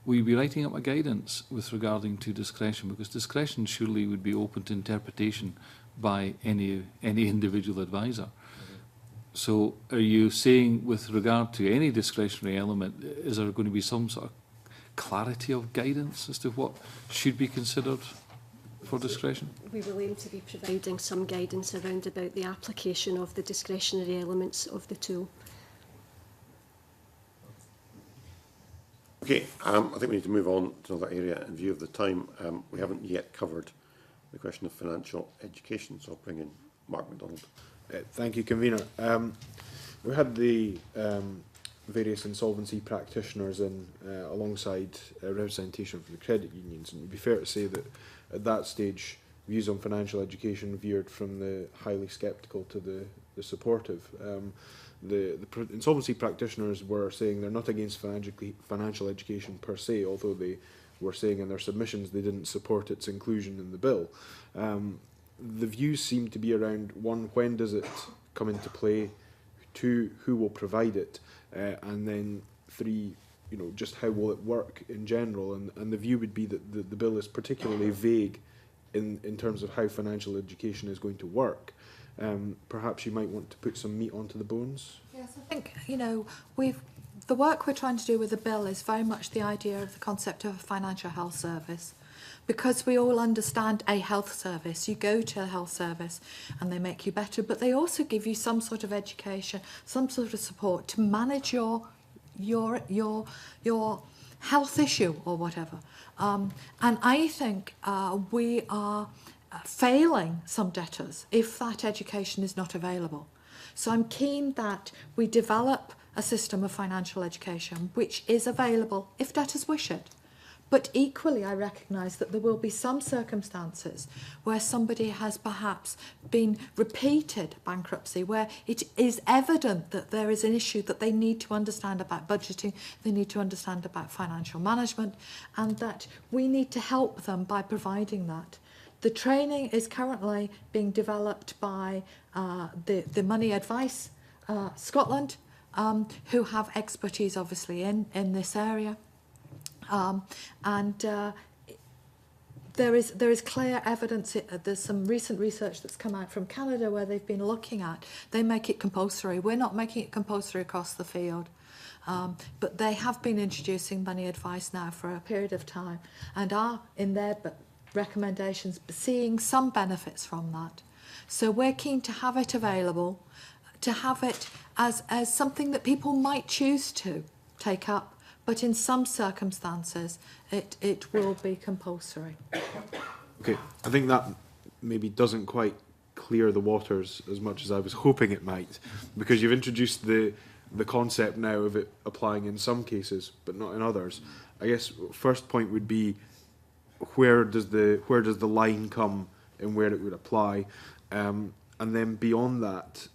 Will you be writing up a guidance with regarding to discretion? Because discretion surely would be open to interpretation by any individual advisor. So are you saying with regard to any discretionary element, is there going to be some sort of clarity of guidance as to what should be considered for discretion? We will aim to be providing some guidance around about the application of the discretionary elements of the tool. Okay, I think we need to move on to another area in view of the time. We haven't yet covered the question of financial education, so I'll bring in Mark MacDonald. Thank you, Convener. We had the various insolvency practitioners in alongside representation from the credit unions, and it would be fair to say that at that stage views on financial education veered from the highly sceptical to the supportive. The insolvency practitioners were saying they're not against financial education per se, although they were saying in their submissions they didn't support its inclusion in the bill. The views seem to be around, 1, when does it come into play, 2, who will provide it, and then 3, you know, just how will it work in general. And the view would be that the bill is particularly vague in terms of how financial education is going to work. Perhaps you might want to put some meat onto the bones. Yes, I think, you know, the work we're trying to do with the bill is very much the idea of the concept of a financial health service. Because we all understand a health service. You go to a health service and they make you better, but they also give you some sort of education, some sort of support to manage your health issue or whatever. And I think we are failing some debtors if that education is not available. So I'm keen that we develop a system of financial education which is available if debtors wish it. But equally, I recognise that there will be some circumstances where somebody has perhaps been repeated bankruptcy, where it is evident that there is an issue that they need to understand about budgeting, they need to understand about financial management, and that we need to help them by providing that. The training is currently being developed by the Money Advice Scotland, who have expertise obviously in this area. There is clear evidence. There's some recent research that's come out from Canada where they've been looking at, they make it compulsory. We're not making it compulsory across the field. But they have been introducing money advice now for a period of time and are in their recommendations seeing some benefits from that. So we're keen to have it available, to have it as something that people might choose to take up, but in some circumstances it will be compulsory. Okay, I think that maybe doesn't quite clear the waters as much as I was hoping it might, because you've introduced the concept now of it applying in some cases but not in others. I guess first point would be, where does the line come in where it would apply, and then beyond that,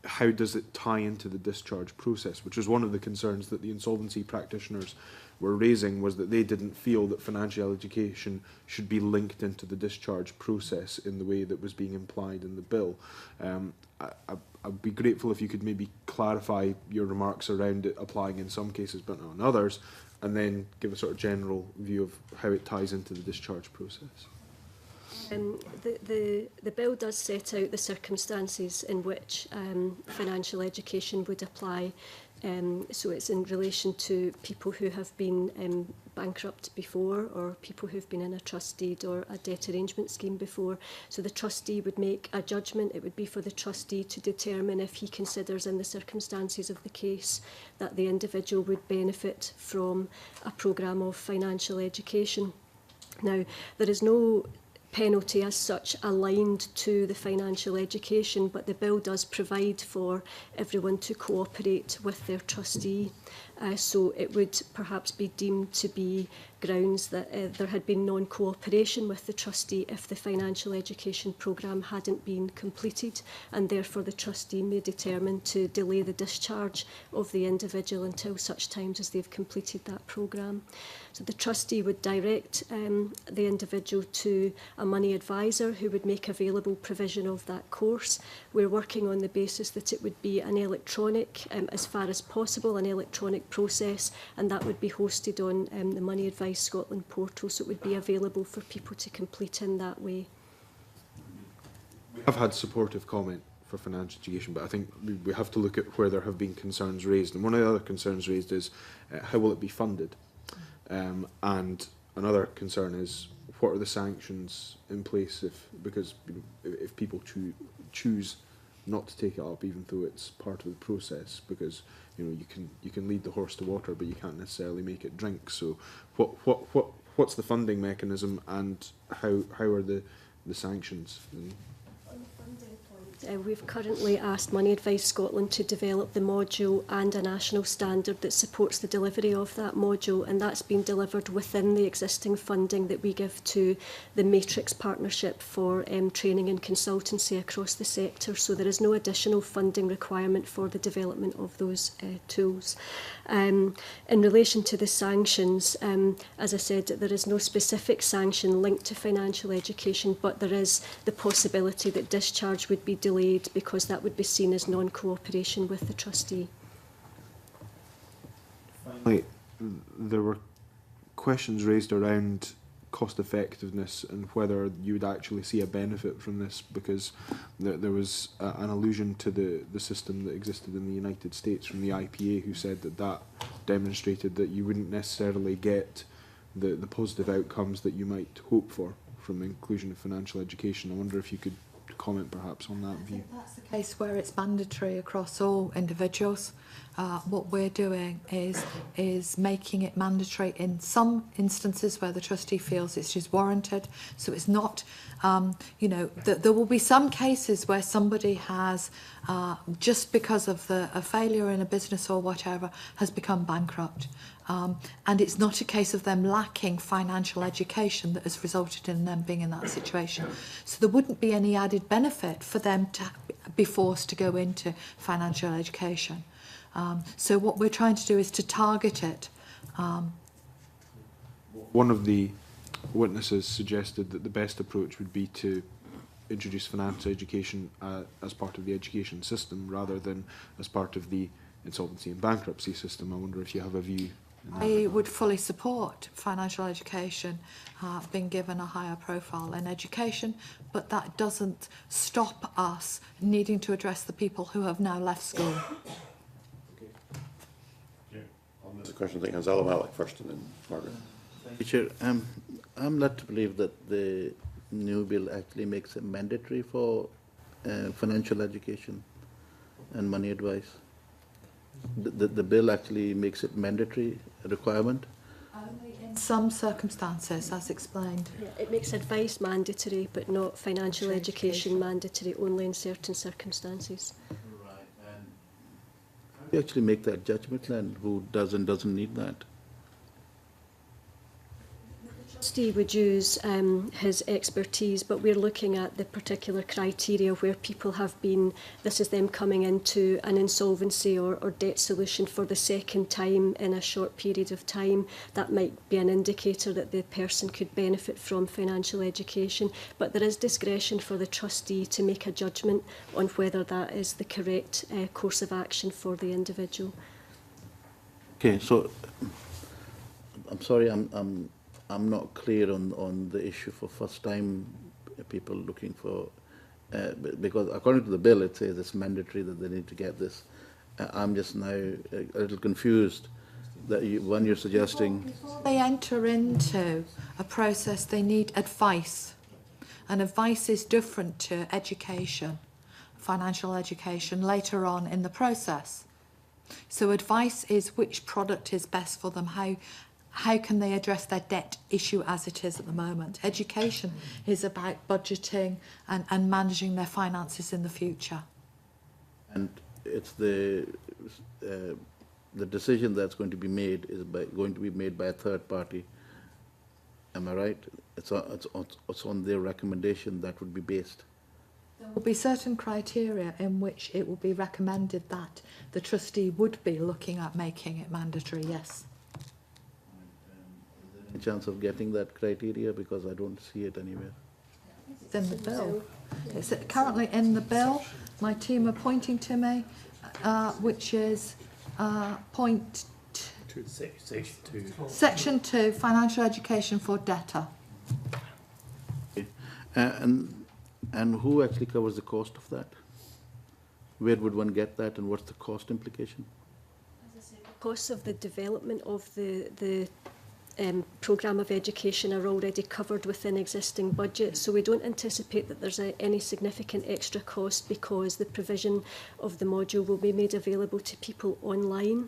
how does it tie into the discharge process, which was one of the concerns that the insolvency practitioners were raising, was that they didn't feel that financial education should be linked into the discharge process in the way that was being implied in the bill. I'd be grateful if you could maybe clarify your remarks around it applying in some cases but not in others, and then give a sort of general view of how it ties into the discharge process. The bill does set out the circumstances in which financial education would apply. So it's in relation to people who have been bankrupt before, or people who've been in a trust deed or a debt arrangement scheme before. So the trustee would make a judgment. It would be for the trustee to determine if he considers in the circumstances of the case that the individual would benefit from a programme of financial education. Now, there is no penalty as such aligned to the financial education, but the bill does provide for everyone to cooperate with their trustee. So it would perhaps be deemed to be grounds that there had been non-cooperation with the trustee if the financial education programme hadn't been completed, and therefore the trustee may determine to delay the discharge of the individual until such times as they've completed that programme. So the trustee would direct the individual to a money advisor who would make available provision of that course. We're working on the basis that it would be an electronic, as far as possible, an electronic process, and that would be hosted on the Money Advice Scotland portal, so it would be available for people to complete in that way. I've had supportive comment for financial education, but I think we have to look at where there have been concerns raised, and one of the other concerns raised is how will it be funded, and another concern is what are the sanctions in place because people choose not to take it up, even though it's part of the process, because you can lead the horse to water, but you can't necessarily make it drink. So what's the funding mechanism, and how are the sanctions? We've currently asked Money Advice Scotland to develop the module and a national standard that supports the delivery of that module, and that's been delivered within the existing funding that we give to the Matrix Partnership for training and consultancy across the sector. So there is no additional funding requirement for the development of those tools. In relation to the sanctions, as I said, there is no specific sanction linked to financial education, but there is the possibility that discharge would be delayed because that would be seen as non-cooperation with the trustee. Finally, there were questions raised around cost effectiveness and whether you would actually see a benefit from this, because there was an allusion to the system that existed in the United States from the IPA, who said that demonstrated that you wouldn't necessarily get the positive outcomes that you might hope for from the inclusion of financial education. I wonder if you could comment perhaps on that view. That's the case where it's mandatory across all individuals, what we're doing is making it mandatory in some instances where the trustee feels it's just warranted. So it's not, you know, there will be some cases where somebody has, just because of a failure in a business or whatever, has become bankrupt. And it's not a case of them lacking financial education that has resulted in them being in that situation. So there wouldn't be any added benefit for them to be forced to go into financial education. So what we're trying to do is to target it. One of the witnesses suggested that the best approach would be to introduce financial education as part of the education system rather than as part of the insolvency and bankruptcy system. I wonder if you have a view. I would fully support financial education being given a higher profile in education, but that doesn't stop us needing to address the people who have now left school. There's a question, I think, Hanzala Malik first and then Margaret. Chair, I'm led to believe that the new bill actually makes it mandatory for financial education and money advice. The bill actually makes it mandatory requirement. Only in some circumstances, as explained. Yeah, it makes advice mandatory, but not financial education mandatory, only in certain circumstances. You actually make that judgment then, who does and doesn't need that. Trustee would use his expertise, but we're looking at the particular criteria where people have been, this is them coming into an insolvency or debt solution for the second time in a short period of time. That might be an indicator that the person could benefit from financial education, but there is discretion for the trustee to make a judgment on whether that is the correct course of action for the individual. Okay, so I'm sorry, I'm not clear on the issue for first time people looking for, because according to the bill it says it's mandatory that they need to get this. I'm just now a little confused that when you're suggesting... Before they enter into a process, they need advice. And advice is different to education, financial education, later on in the process. So advice is which product is best for them, how can they address their debt issue as it is at the moment. Education is about budgeting and managing their finances in the future. And it's the decision that's going to be made is going to be made by a third party. Am I right? It's on their recommendation that would be based. There will be certain criteria in which it will be recommended that the trustee would be looking at making it mandatory, yes. Any chance of getting that criteria, because I don't see it anywhere? It's in the bill. It's currently in the bill. My team are pointing to me, which is point Section 2, financial education for debtor. Okay. And who actually covers the cost of that? Where would one get that, and what's the cost implication? Costs of the development of the programme of education are already covered within existing budgets, so we don't anticipate that there's any significant extra cost because the provision of the module will be made available to people online.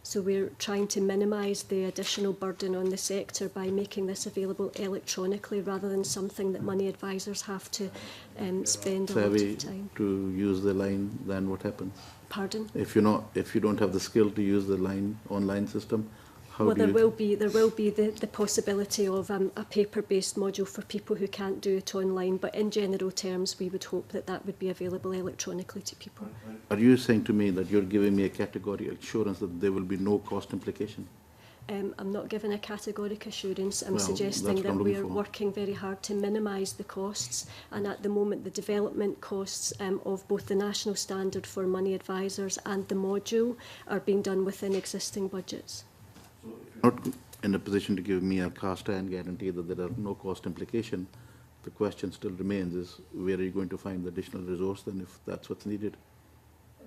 So we're trying to minimise the additional burden on the sector by making this available electronically rather than something that money advisors have to spend a lot of time. To use the line, then what happens? Pardon? If you don't have the skill to use the online system, well, there will be the possibility of a paper-based module for people who can't do it online, but in general terms we would hope that that would be available electronically to people. Are you saying to me that you're giving me a categorical assurance that there will be no cost implication? I'm not giving a categorical assurance. I'm Well, suggesting that we are working very hard to minimise the costs, and at the moment the development costs of both the national standard for money advisors and the module are being done within existing budgets. Not in a position to give me a cast iron guarantee that there are no cost implication. The question still remains is, where are you going to find the additional resource then if that's what's needed?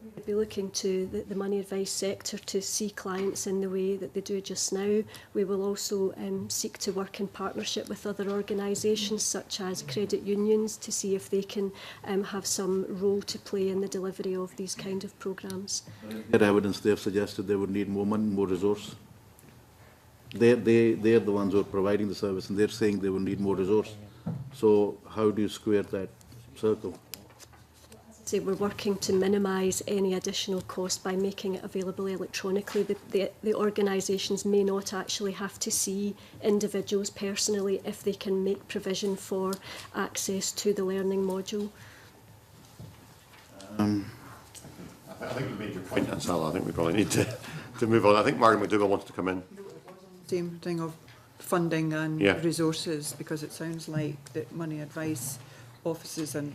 We'd be looking to the money advice sector to see clients in the way that they do just now. We will also seek to work in partnership with other organisations such as credit unions to see if they can have some role to play in the delivery of these kind of programmes. Their evidence, they have suggested they would need more money, more resource. They're the ones who are providing the service, and they're saying they will need more resource. So how do you square that circle? So we're working to minimise any additional cost by making it available electronically. The organisations may not actually have to see individuals personally if they can make provision for access to the learning module. I think you made your point, Ansala. I think we probably need to move on. I think Margaret McDougall wanted to come in. Same thing of funding and Yeah. resources, because it sounds like that money advice offices and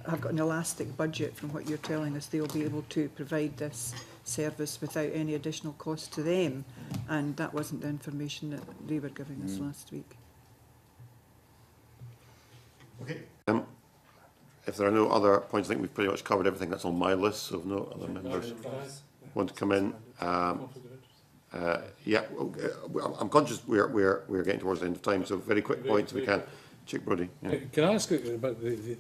have got an elastic budget. From what you're telling us, they'll be able to provide this service without any additional cost to them, and that wasn't the information that they were giving us last week. Okay. If there are no other points, I think we've pretty much covered everything that's on my list, so if no other members want to come in. Yeah, I'm conscious we're getting towards the end of time, so very quick points if we can. Chick Brodie. Yeah. Can I ask about the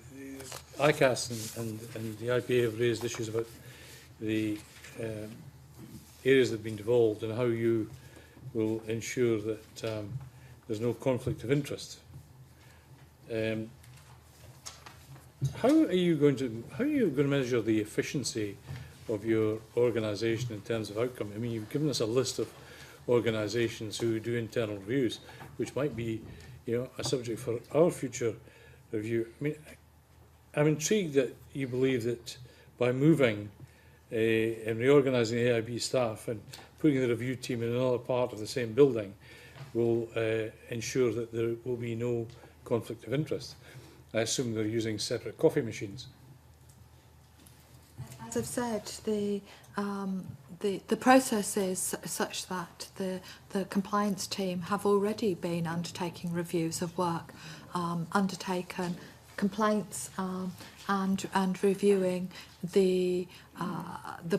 ICAS and the IPA have raised issues about the areas that have been devolved and how you will ensure that there's no conflict of interest. How are you going to measure the efficiency of your organisation in terms of outcome? I mean, you've given us a list of organisations who do internal reviews, which might be, a subject for our future review. I mean, I'm intrigued that you believe that by moving and reorganising AIB staff and putting the review team in another part of the same building will ensure that there will be no conflict of interest. I assume they're using separate coffee machines. As I've said, the process is such that the compliance team have already been undertaking reviews of work, undertaken complaints and reviewing the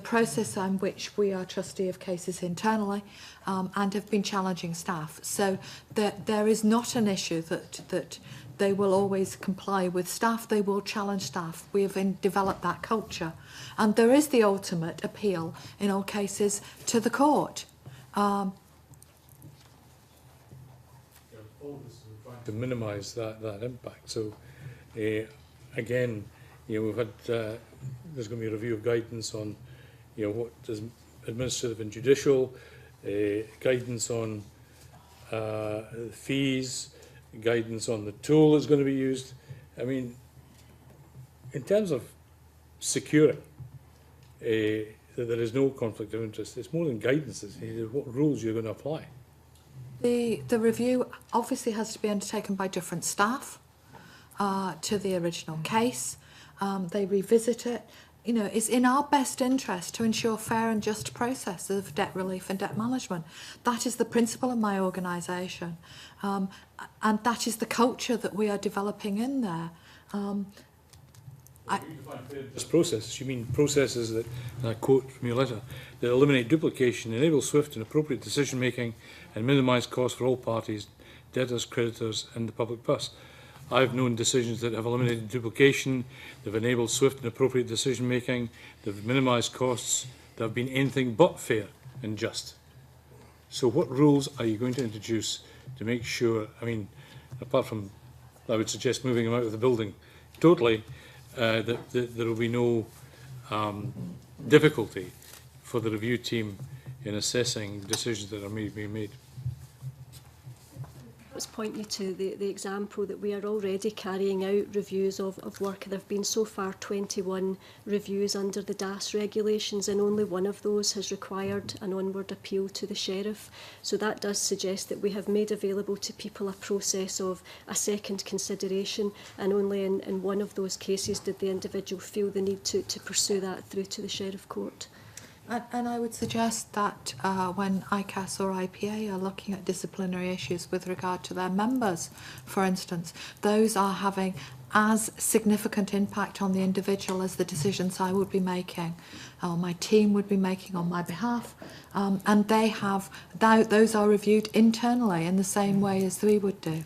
process on which we are trustee of cases internally, and have been challenging staff. So there is not an issue that they will always comply with staff. They will challenge staff. We have developed that culture. And there is the ultimate appeal in all cases to the court. All this is trying to minimise that impact. So, again, we've had there's going to be a review of guidance on, what is administrative and judicial, guidance on fees, guidance on the tool that's going to be used. I mean, in terms of securing that there is no conflict of interest, it's more than guidance. It's what rules you're going to apply. The review obviously has to be undertaken by different staff to the original case. They revisit it. It's in our best interest to ensure fair and just process of debt relief and debt management. That is the principle of my organisation, and that is the culture that we are developing in there. Just processes. You mean processes that, and I quote from your letter, that eliminate duplication, enable swift and appropriate decision making, and minimise costs for all parties, debtors, creditors, and the public purse. I've known decisions that have eliminated duplication, they've enabled swift and appropriate decision making, they've minimised costs, that have been anything but fair and just. So what rules are you going to introduce to make sure, I mean, apart from, I would suggest moving them out of the building totally, that there will be no difficulty for the review team in assessing decisions that are being made? Let's point you to the example that we are already carrying out reviews of work. There have been so far 21 reviews under the DAS regulations, and only one of those has required an onward appeal to the sheriff. So that does suggest that we have made available to people a process of a second consideration, and only in one of those cases did the individual feel the need to pursue that through to the sheriff court. And I would suggest that when ICAS or IPA are looking at disciplinary issues with regard to their members, for instance, those are having as significant impact on the individual as the decisions I would be making or my team would be making on my behalf. And they have, those are reviewed internally in the same way as we would do.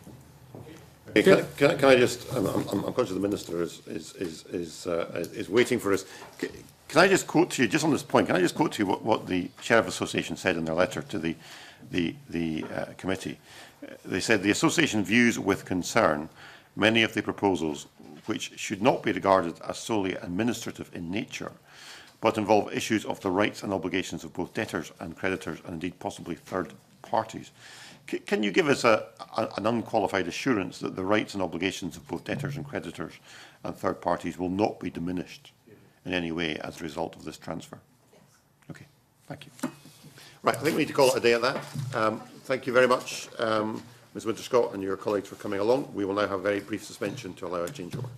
Okay, can I just, I'm conscious the Minister is waiting for us. Can I just quote to you, just on this point, can I just quote to you what the Sheriff Association said in their letter to the committee? They said, the Association views with concern many of the proposals which should not be regarded as solely administrative in nature, but involve issues of the rights and obligations of both debtors and creditors, and indeed possibly third parties. Can you give us an unqualified assurance that the rights and obligations of both debtors and creditors and third parties will not be diminished in any way as a result of this transfer? Yes. Okay, thank you. Right, I think we need to call it a day at that. Thank you very much, Ms Winterscott and your colleagues for coming along. We will now have a very brief suspension to allow a changeover.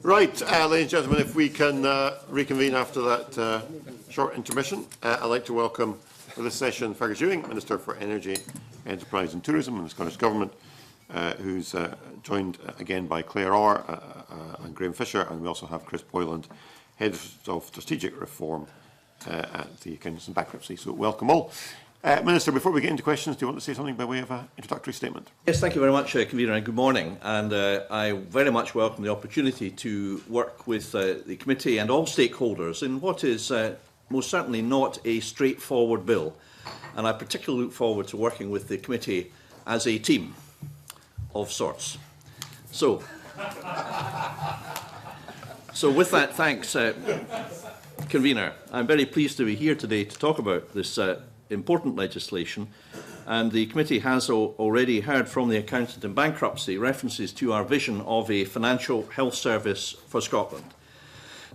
Right, ladies and gentlemen, if we can reconvene after that short intermission, I'd like to welcome for this session Fergus-Ewing, Minister for Energy, Enterprise and Tourism in the Scottish Government, who's joined again by Claire Orr and Graham Fisher, and we also have Chris Boyland, Head of Strategic Reform at the Accountant-in-Bankruptcy. So welcome all. Minister, before we get into questions, do you want to say something by way of an introductory statement? Yes, thank you very much, Convener, and good morning. And I very much welcome the opportunity to work with the committee and all stakeholders in what is most certainly not a straightforward bill. And I particularly look forward to working with the committee as a team of sorts. So with that, thanks, Convener. I'm very pleased to be here today to talk about this important legislation, and the committee has already heard from the Accountant-in-Bankruptcy references to our vision of a financial health service for Scotland.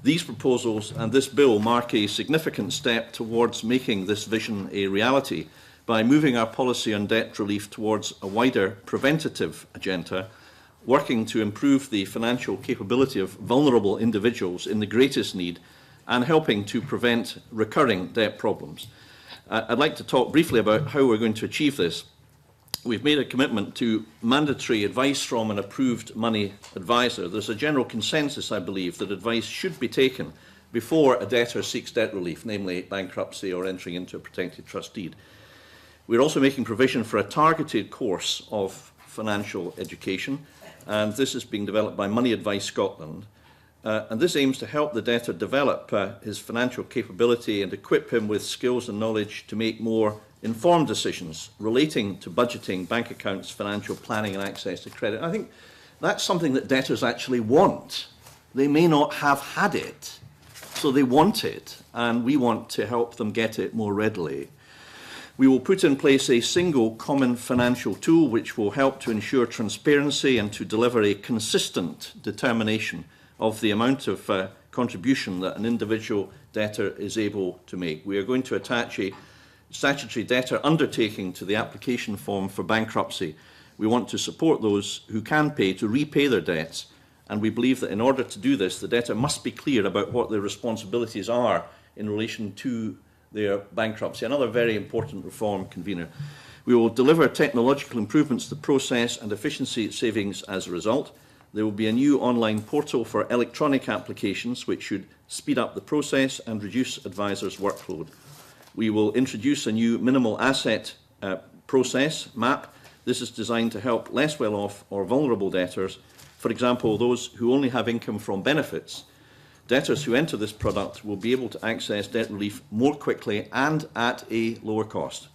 These proposals and this bill mark a significant step towards making this vision a reality by moving our policy on debt relief towards a wider preventative agenda, working to improve the financial capability of vulnerable individuals in the greatest need, and helping to prevent recurring debt problems. I'd like to talk briefly about how we're going to achieve this. We've made a commitment to mandatory advice from an approved money advisor. There's a general consensus, I believe, that advice should be taken before a debtor seeks debt relief, namely bankruptcy or entering into a protected trust deed. We're also making provision for a targeted course of financial education, and this is being developed by Money Advice Scotland. And this aims to help the debtor develop his financial capability and equip him with skills and knowledge to make more informed decisions relating to budgeting, bank accounts, financial planning and access to credit. I think that's something that debtors actually want. They may not have had it, so they want it, and we want to help them get it more readily. We will put in place a single common financial tool which will help to ensure transparency and to deliver a consistent determination of the amount of contribution that an individual debtor is able to make. We are going to attach a statutory debtor undertaking to the application form for bankruptcy. We want to support those who can pay to repay their debts, and we believe that in order to do this, the debtor must be clear about what their responsibilities are in relation to their bankruptcy. Another very important reform, Convener. We will deliver technological improvements to the process and efficiency savings as a result. There will be a new online portal for electronic applications which should speed up the process and reduce advisors' workload. We will introduce a new minimal asset process, MAP. This is designed to help less well-off or vulnerable debtors, for example, those who only have income from benefits. Debtors who enter this product will be able to access debt relief more quickly and at a lower cost.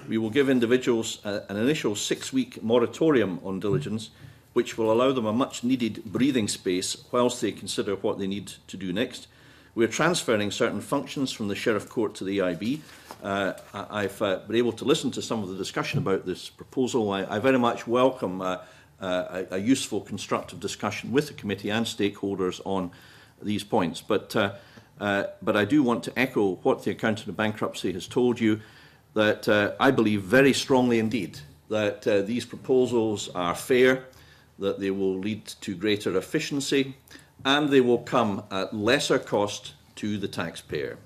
We will give individuals an initial 6-week moratorium on diligence, which will allow them a much-needed breathing space whilst they consider what they need to do next. We're transferring certain functions from the Sheriff Court to the EIB. I've been able to listen to some of the discussion about this proposal. I very much welcome a useful, constructive discussion with the committee and stakeholders on these points. But I do want to echo what the Accountant-in-Bankruptcy has told you, that I believe very strongly indeed that these proposals are fair, that they will lead to greater efficiency, and they will come at lesser cost to the taxpayer.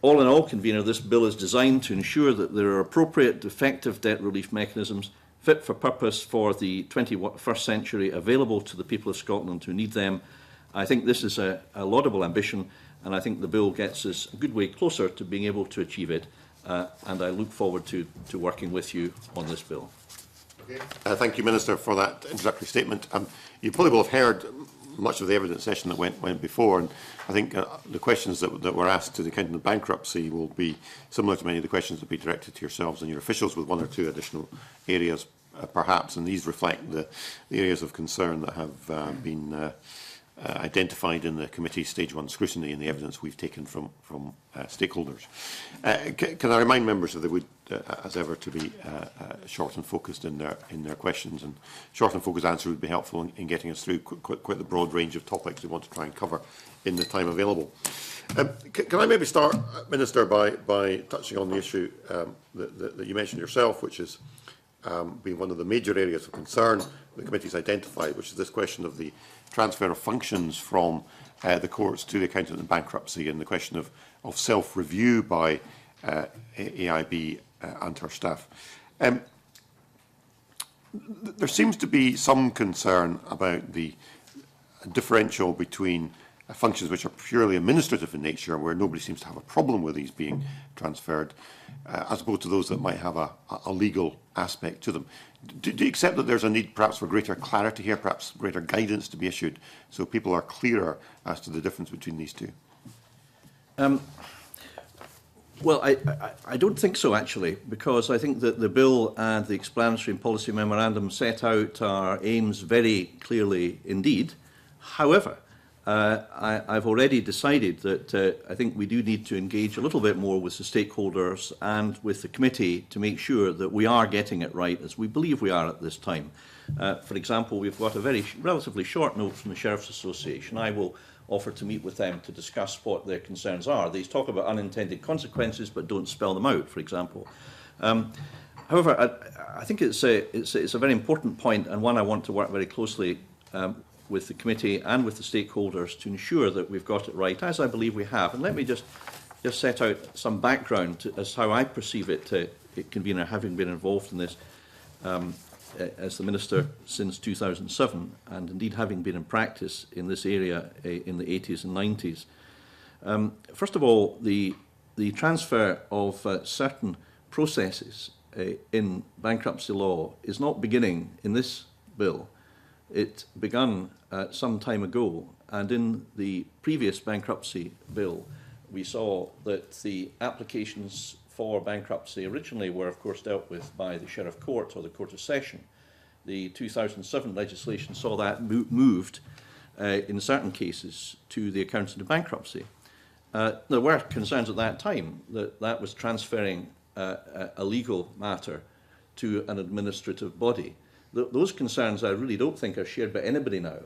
All in all, Convener, this bill is designed to ensure that there are appropriate, effective debt relief mechanisms fit for purpose for the 21st century available to the people of Scotland who need them. I think this is a laudable ambition, and I think the bill gets us a good way closer to being able to achieve it, and I look forward to working with you on this bill. Thank you, Minister, for that introductory statement. You probably will have heard much of the evidence session that went before, and I think the questions that were asked to the Accountant-in-Bankruptcy will be similar to many of the questions that will be directed to yourselves and your officials, with one or two additional areas perhaps, and these reflect the areas of concern that have been identified in the committee's stage 1 scrutiny and the evidence we've taken from stakeholders. Can I remind members that they would, as ever, to be short and focused in their questions, and short and focused answer would be helpful in getting us through quite the broad range of topics we want to try and cover in the time available. Can I maybe start, Minister, by touching on the issue that you mentioned yourself, which is been one of the major areas of concern the committee's identified, which is this question of the transfer of functions from the courts to the accountant in bankruptcy, and the question of self-review by AIB and her staff. There seems to be some concern about the differential between functions which are purely administrative in nature, where nobody seems to have a problem with these being transferred, as opposed to those that might have a legal aspect to them. Do you accept that there's a need perhaps for greater clarity here, perhaps greater guidance to be issued, so people are clearer as to the difference between these two? Well, I don't think so, actually, because I think that the bill and the explanatory and policy memorandum set out our aims very clearly indeed. However, I've already decided that I think we do need to engage a little bit more with the stakeholders and with the committee to make sure that we are getting it right, as we believe we are at this time. For example, we've got a very relatively short note from the Sheriff's Association. I will offer to meet with them to discuss what their concerns are. They talk about unintended consequences but don't spell them out, for example. However, I think it's a very important point, and one I want to work very closely with the committee and with the stakeholders to ensure that we've got it right, as I believe we have. And let me just set out some background as how I perceive it, convener, having been involved in this as the Minister since 2007, and indeed having been in practice in this area in the 80s and 90s. First of all, the transfer of certain processes in bankruptcy law is not beginning in this bill. It began some time ago, and in the previous bankruptcy bill, we saw that the applications for bankruptcy originally were, of course, dealt with by the Sheriff Court or the Court of Session. The 2007 legislation saw that moved, in certain cases, to the Accountant-in-Bankruptcy. There were concerns at that time that that was transferring a legal matter to an administrative body. Those concerns I really don't think are shared by anybody now.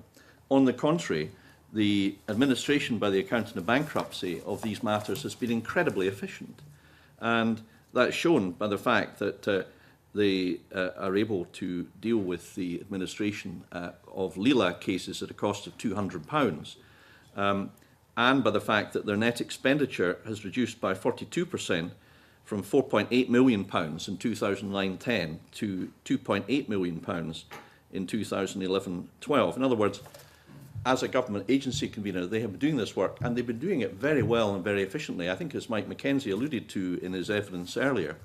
On the contrary, the administration by the Accountant-in-Bankruptcy of these matters has been incredibly efficient. And that's shown by the fact that they are able to deal with the administration of LILA cases at a cost of £200, and by the fact that their net expenditure has reduced by 42%, from £4.8 million in 2009-10 to £2.8 million in 2011-12. In other words, as a government agency convener, they have been doing this work, and they've been doing it very well and very efficiently, I think, as Mike Mackenzie alluded to in his evidence earlier.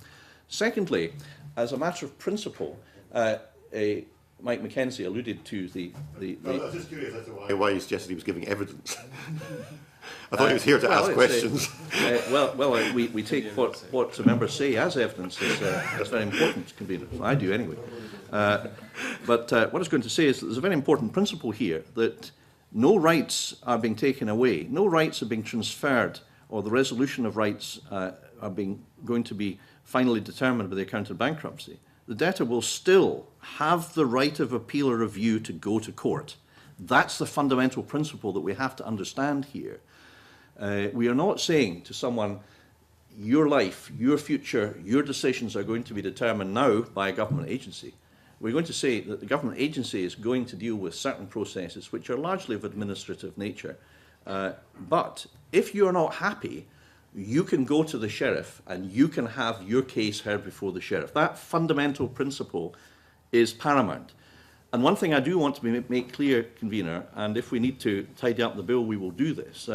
Secondly, as a matter of principle, Mike Mackenzie alluded to the I was just curious as to why he suggested he was giving evidence. I thought he was here to ask questions. We take what the members say as evidence. That's very important, convener. I do anyway. But what I was going to say is that there's a very important principle here, that no rights are being taken away, no rights are being transferred, or the resolution of rights are going to be finally determined by the Accountant-in-Bankruptcy. The debtor will still have the right of appeal or review to go to court. That's the fundamental principle that we have to understand here. We are not saying to someone, your life, your future, your decisions are going to be determined now by a government agency. We're going to say that the government agency is going to deal with certain processes which are largely of administrative nature. But if you're not happy, you can go to the sheriff and you can have your case heard before the sheriff. That fundamental principle is paramount. And one thing I do want to make clear, convener, and if we need to tidy up the bill, we will do this,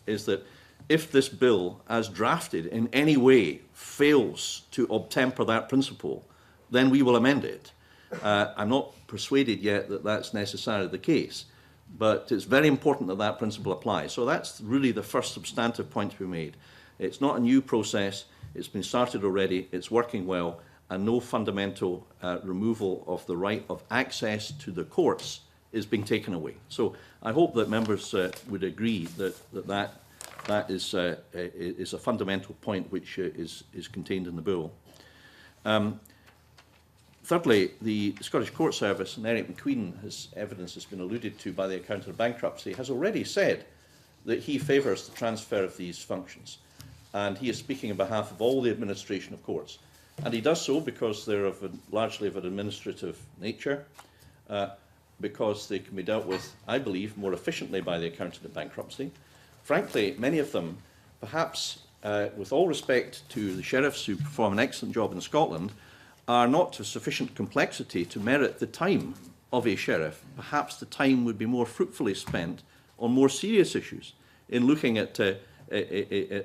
is that if this bill, as drafted, in any way fails to obtemper that principle, then we will amend it. I'm not persuaded yet that that's necessarily the case, but it's very important that that principle applies. So that's really the first substantive point to be made. It's not a new process. It's been started already. It's working well, and no fundamental removal of the right of access to the courts is being taken away. So I hope that members would agree that is a fundamental point which is contained in the bill. Thirdly, the Scottish Court Service, and Eric McQueen, evidence has been alluded to by the Accountant-in-Bankruptcy, has already said that he favours the transfer of these functions. And he is speaking on behalf of all the administration of courts. And he does so because they're largely of an administrative nature. because they can be dealt with, I believe, more efficiently by the Accountant-in-Bankruptcy. Frankly, many of them, perhaps with all respect to the sheriffs who perform an excellent job in Scotland, are not of sufficient complexity to merit the time of a sheriff. Perhaps the time would be more fruitfully spent on more serious issues in looking at the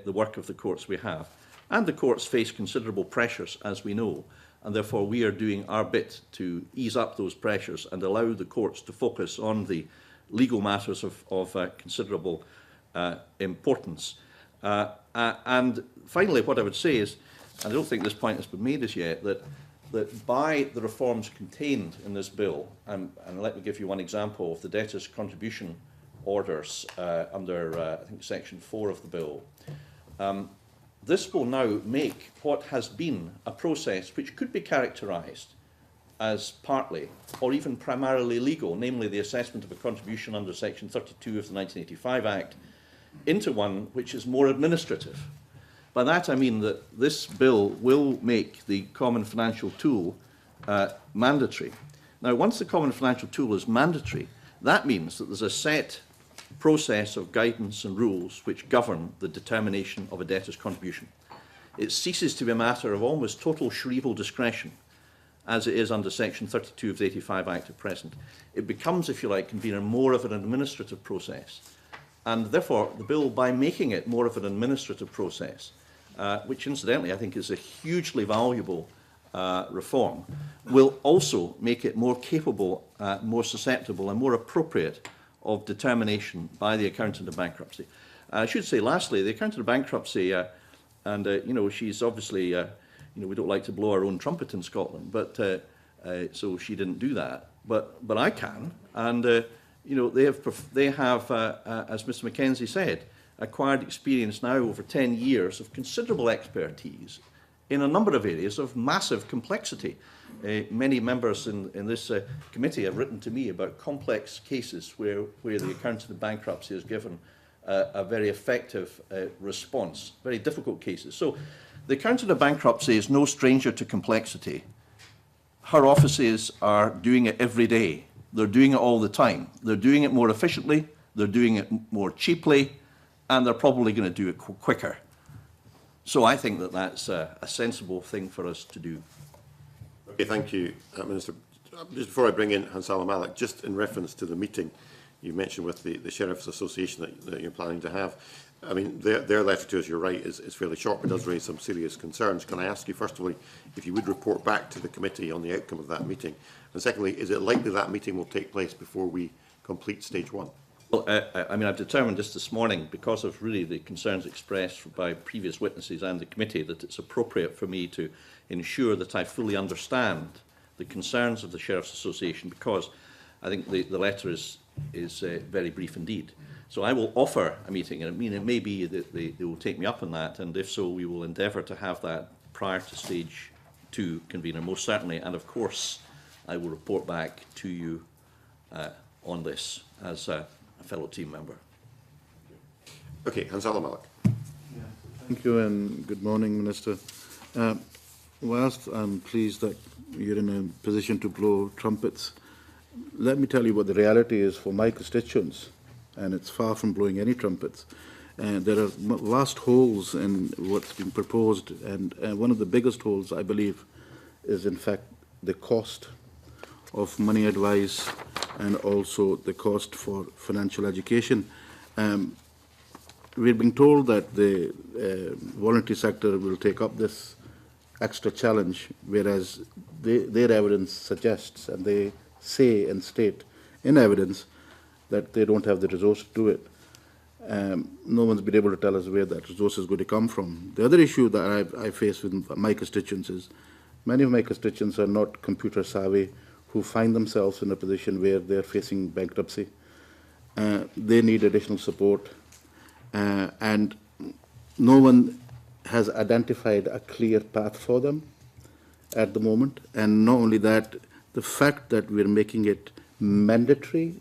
work of the courts we have. And the courts face considerable pressures, as we know, and therefore we are doing our bit to ease up those pressures and allow the courts to focus on the legal matters of considerable importance. And finally, what I would say is, and I don't think this point has been made as yet, that by the reforms contained in this bill, and let me give you one example of the debtors' contribution orders under, I think, Section 4 of the bill, this will now make what has been a process which could be characterised as partly or even primarily legal, namely the assessment of a contribution under Section 32 of the 1985 Act, into one which is more administrative. By that I mean that this bill will make the common financial tool mandatory. Now, once the common financial tool is mandatory, that means that there's a set process of guidance and rules which govern the determination of a debtor's contribution. It ceases to be a matter of almost total shrivel discretion, as it is under Section 32 of the 85 Act at present. It becomes, if you like, convener, more of an administrative process. And therefore, the bill, by making it more of an administrative process, which incidentally I think is a hugely valuable reform, will also make it more capable, more susceptible and more appropriate of determination by the Accountant-in-Bankruptcy. I should say, lastly, the Accountant-in-Bankruptcy, and you know, she's obviously, you know, we don't like to blow our own trumpet in Scotland, but so she didn't do that. But I can, and you know, they have, as Mr. Mackenzie said, acquired experience now over 10 years of considerable expertise in a number of areas of massive complexity. Many members in this committee have written to me about complex cases where the Accountant-in-Bankruptcy has given a very effective response, very difficult cases. So the Accountant-in-Bankruptcy is no stranger to complexity. Her offices are doing it every day. They're doing it all the time. They're doing it more efficiently, they're doing it more cheaply, and they're probably going to do it quicker. So I think that that's a sensible thing for us to do. Okay, thank you, Minister. Just before I bring in Hansala Malik, just in reference to the meeting you mentioned with the Sheriffs Association that you're planning to have, I mean, their letter to us, you're right, is fairly short, but does raise some serious concerns. Can I ask you, first of all, if you would report back to the committee on the outcome of that meeting? And secondly, is it likely that meeting will take place before we complete stage one? Well, I mean, I've determined just this morning, because of really the concerns expressed by previous witnesses and the committee, that it's appropriate for me to ensure that I fully understand the concerns of the Sheriffs Association, because I think the letter is very brief indeed. So I will offer a meeting, and I mean, it may be that they will take me up on that, and if so, we will endeavour to have that prior to stage 2, convener, most certainly, and of course I will report back to you on this as a fellow team member. Okay, Hansala Malik. Thank you and good morning, Minister. Whilst I'm pleased that you're in a position to blow trumpets, let me tell you what the reality is for my constituents, and it's far from blowing any trumpets. There are vast holes in what's been proposed, and one of the biggest holes, I believe, is in fact the cost of money advice and also the cost for financial education. We've been told that the voluntary sector will take up this extra challenge, whereas their evidence suggests, and they say and state in evidence, that they don't have the resource to do it. No one's been able to tell us where that resource is going to come from. The other issue that I face with my constituents is many of my constituents are not computer savvy, who find themselves in a position where they're facing bankruptcy. They need additional support, and no one has identified a clear path for them at the moment. And not only that, the fact that we're making it mandatory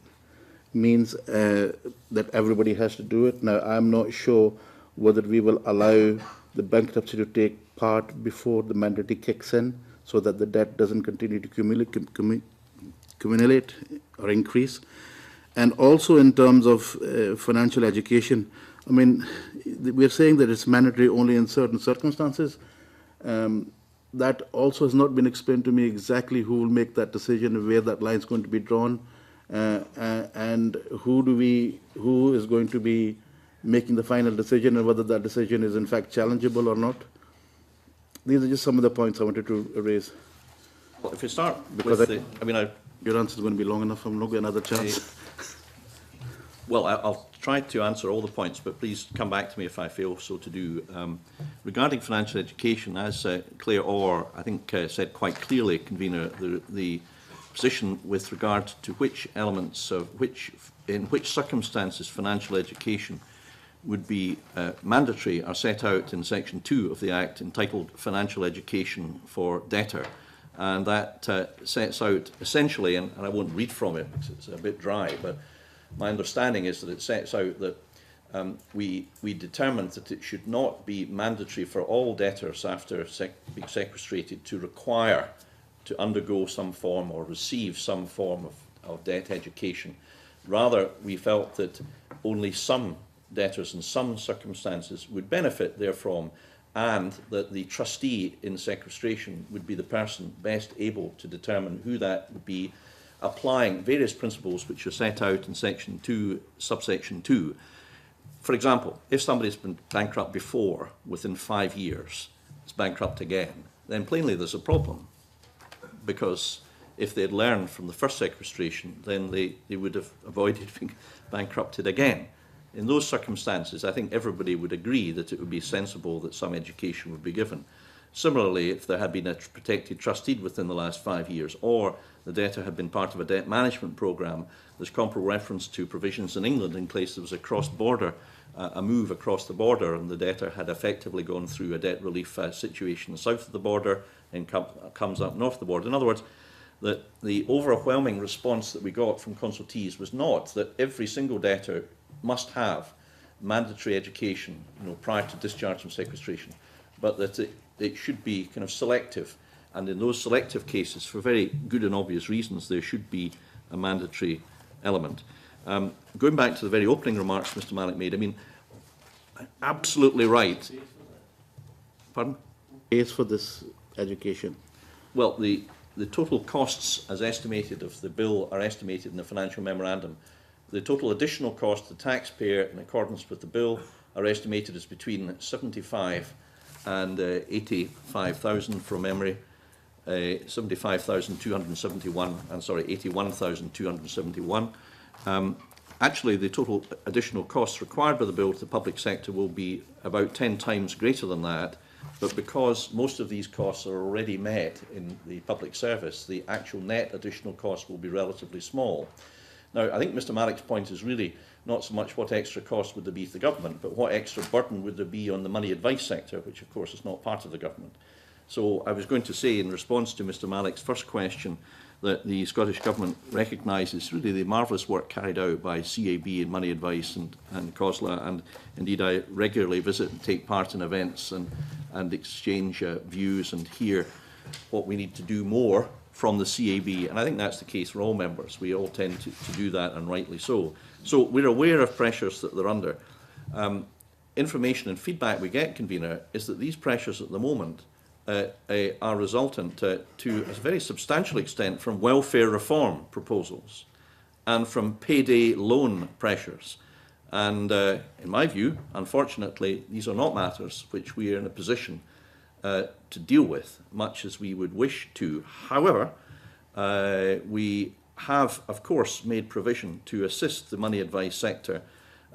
means that everybody has to do it. Now, I'm not sure whether we will allow the bankruptcy to take part before the mandatory kicks in, so that the debt doesn't continue to accumulate or increase. And also in terms of financial education, I mean, we're saying that it's mandatory only in certain circumstances. That also has not been explained to me exactly who will make that decision and where that line is going to be drawn, and who is going to be making the final decision and whether that decision is in fact challengeable or not. These are just some of the points I wanted to raise. Well, if we start Because with your answer is going to be long enough. I'm not going to get another chance. Well, I'll try to answer all the points, but please come back to me if I fail so to do. Regarding financial education, as Claire Orr, I think, said quite clearly, Convener, the position with regard to which elements of in which circumstances financial education would be mandatory are set out in Section 2 of the Act entitled Financial Education for Debtor. And that sets out essentially, and I won't read from it because it's a bit dry, but my understanding is that it sets out that we determined that it should not be mandatory for all debtors after being sequestrated to require to undergo some form or receive some form of debt education. Rather, we felt that only some debtors in some circumstances would benefit therefrom, and that the trustee in sequestration would be the person best able to determine who that would be, applying various principles which are set out in Section 2, subsection 2. For example, if somebody's been bankrupt before, within 5 years, is bankrupt again, then plainly there's a problem. Because if they had learned from the first sequestration, then they would have avoided being bankrupted again. In those circumstances, I think everybody would agree that it would be sensible that some education would be given. Similarly, if there had been a protected trustee within the last 5 years, or the debtor had been part of a debt management programme, there's comparable reference to provisions in England in case there was a cross-border, a move across the border, and the debtor had effectively gone through a debt relief situation south of the border and comes up north of the border. In other words, that the overwhelming response that we got from consultees was not that every single debtor must have mandatory education, prior to discharge from sequestration, but that it should be kind of selective. And in those selective cases, for very good and obvious reasons, there should be a mandatory element. Going back to the very opening remarks Mr. Malik made, I mean, absolutely right. Pardon? Pays for this education. Well, the total costs as estimated of the bill are estimated in the financial memorandum. The total additional cost to the taxpayer in accordance with the bill are estimated as between 75 and 85,000 from memory. 75,271 and 81,271. Actually, the total additional costs required by the bill to the public sector will be about 10 times greater than that, but because most of these costs are already met in the public service, the actual net additional cost will be relatively small. Now, I think Mr. Malik's point is really not so much what extra cost would there be to the government, but what extra burden would there be on the money advice sector, which of course is not part of the government. So I was going to say, in response to Mr. Malik's first question, that the Scottish Government recognises really the marvellous work carried out by CAB and Money Advice and COSLA, and indeed I regularly visit and take part in events and exchange views and hear what we need to do more from the CAB, and I think that's the case for all members. We all tend to do that, and rightly so. So we're aware of pressures that they're under. Information and feedback we get, Convener, is that these pressures at the moment are resultant to a very substantial extent from welfare reform proposals and from payday loan pressures. And in my view, unfortunately, these are not matters which we are in a position to deal with, much as we would wish to. However, we have, of course, made provision to assist the money advice sector,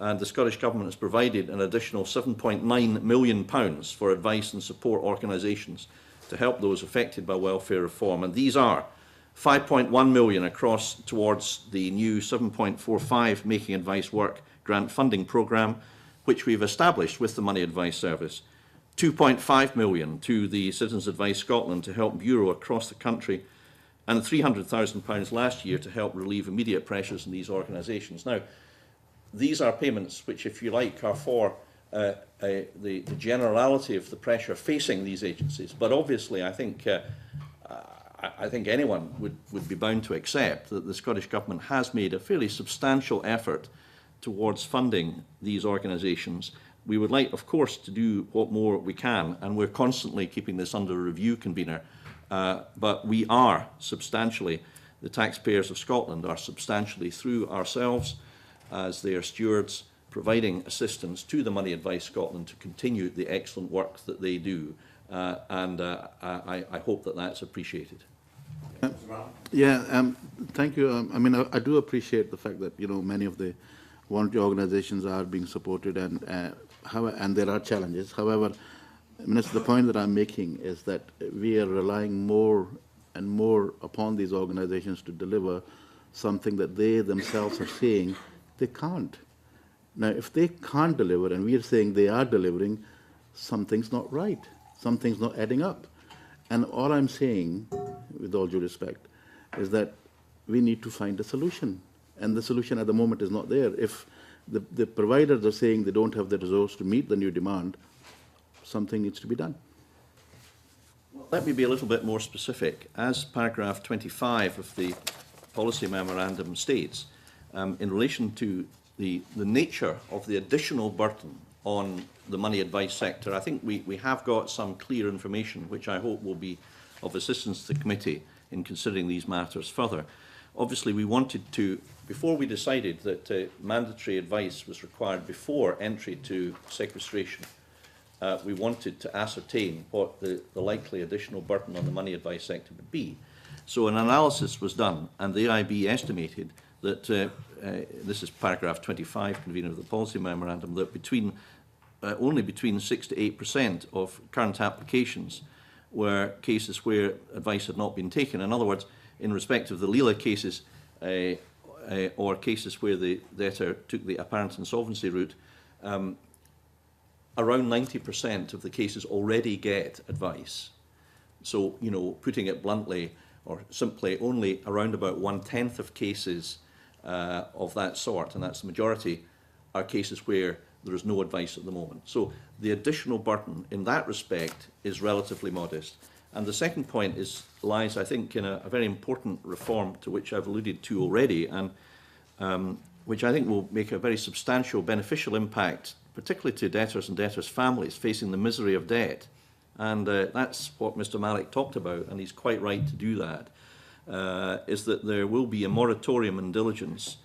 and the Scottish Government has provided an additional £7.9 million for advice and support organisations to help those affected by welfare reform. And these are £5.1 million across towards the new 7.45 Making Advice Work grant funding programme, which we've established with the Money Advice Service, £2.5 million to the Citizens Advice Scotland to help Bureau across the country, and £300,000 last year to help relieve immediate pressures in these organisations. Now, these are payments which, if you like, are for the generality of the pressure facing these agencies. But obviously, I think I think anyone would be bound to accept that the Scottish Government has made a fairly substantial effort towards funding these organisations. We would like, of course, to do what more we can, and we're constantly keeping this under review, Convener, but we are substantially, the taxpayers of Scotland are substantially through ourselves as their stewards, providing assistance to the Money Advice Scotland to continue the excellent work that they do, and I hope that that's appreciated. Thank you. I mean, I do appreciate the fact that, you know, many of the voluntary organisations are being supported, and there are challenges. However, Minister, the point that I'm making is that we are relying more and more upon these organisations to deliver something that they themselves are saying they can't. Now, if they can't deliver, and we are saying they are delivering, something's not right. Something's not adding up. And all I'm saying, with all due respect, is that we need to find a solution. And the solution at the moment is not there. If the providers are saying they don't have the resource to meet the new demand, something needs to be done. Let me be a little bit more specific. As paragraph 25 of the policy memorandum states, in relation to the nature of the additional burden on the money advice sector, I think we have got some clear information, which I hope will be of assistance to the committee in considering these matters further. Obviously, we wanted to, before we decided that mandatory advice was required before entry to sequestration, we wanted to ascertain what the likely additional burden on the money advice sector would be. So an analysis was done, and the AIB estimated that, this is paragraph 25, convener of the policy memorandum, that only between 6 to 8% of current applications were cases where advice had not been taken. In other words, in respect of the Leela cases or cases where the debtor took the apparent insolvency route, around 90% of the cases already get advice. So, you know, putting it bluntly or simply, only around about 1/10 of cases of that sort, and that's the majority, are cases where there is no advice at the moment. So the additional burden in that respect is relatively modest. And the second point lies, I think, in a very important reform to which I've alluded to already, and which I think will make a very substantial beneficial impact, particularly to debtors and debtors' families facing the misery of debt. And that's what Mr. Malik talked about, and he's quite right to do that, is that there will be a moratorium in diligence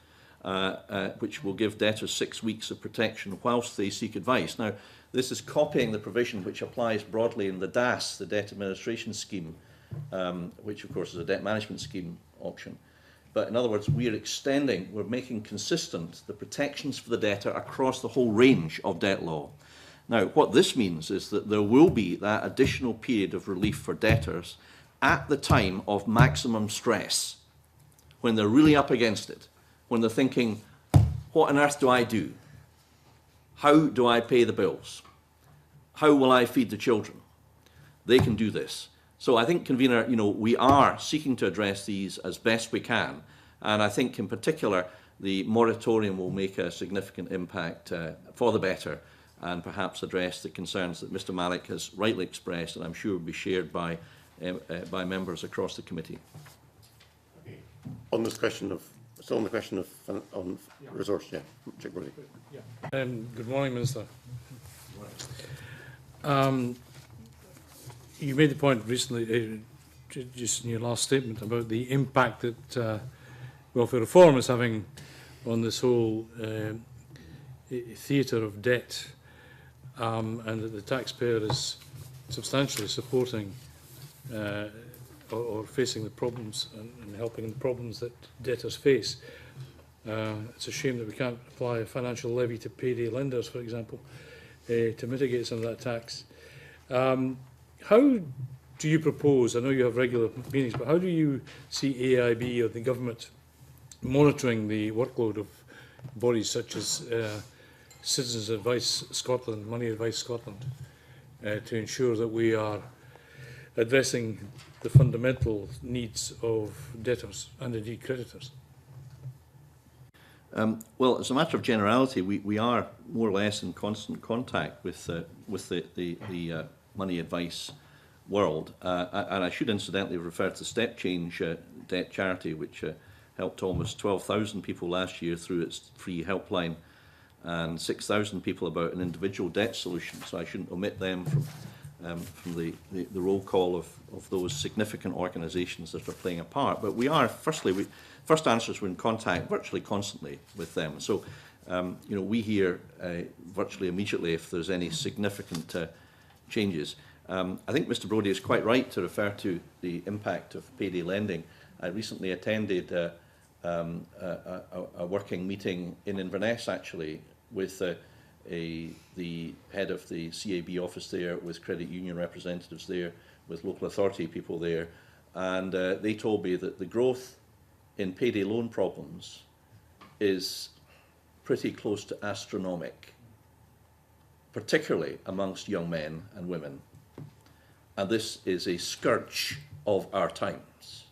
which will give debtors 6 weeks of protection whilst they seek advice. Now, this is copying the provision which applies broadly in the DAS, the Debt Administration Scheme, which of course is a debt management scheme option. But in other words, we're making consistent the protections for the debtor across the whole range of debt law. Now, what this means is that there will be that additional period of relief for debtors at the time of maximum stress, when they're really up against it, when they're thinking, what on earth do I do? How do I pay the bills? How will I feed the children? They can do this. So I think, convener, you know, we are seeking to address these as best we can, and I think in particular the moratorium will make a significant impact for the better, and perhaps address the concerns that Mr. Malik has rightly expressed, and I'm sure will be shared by members across the committee. Okay. On this question of, still on the question of resource, Check Brody. Good morning, Minister. You made the point recently, just in your last statement, about the impact that welfare reform is having on this whole theatre of debt, and that the taxpayer is substantially supporting or facing the problems and helping the problems that debtors face. It's a shame that we can't apply a financial levy to payday lenders, for example, to mitigate some of that tax. How do you propose, I know you have regular meetings, but how do you see AIB or the government monitoring the workload of bodies such as Citizens Advice Scotland, Money Advice Scotland, to ensure that we are addressing the fundamental needs of debtors and indeed creditors? Well, as a matter of generality, we are more or less in constant contact with the money advice world. And I should incidentally refer to Step Change Debt Charity, which helped almost 12,000 people last year through its free helpline, and 6,000 people about an individual debt solution. So I shouldn't omit them from the roll call of those significant organisations that are playing a part. But we are, first answers, we're in contact virtually constantly with them. So, you know, we hear virtually immediately if there's any significant changes. I think Mr. Brodie is quite right to refer to the impact of payday lending. I recently attended a working meeting in Inverness, actually, with the head of the CAB office there, with credit union representatives there, with local authority people there, and they told me that the growth in payday loan problems is pretty close to astronomic, particularly amongst young men and women. And this is a scourge of our times.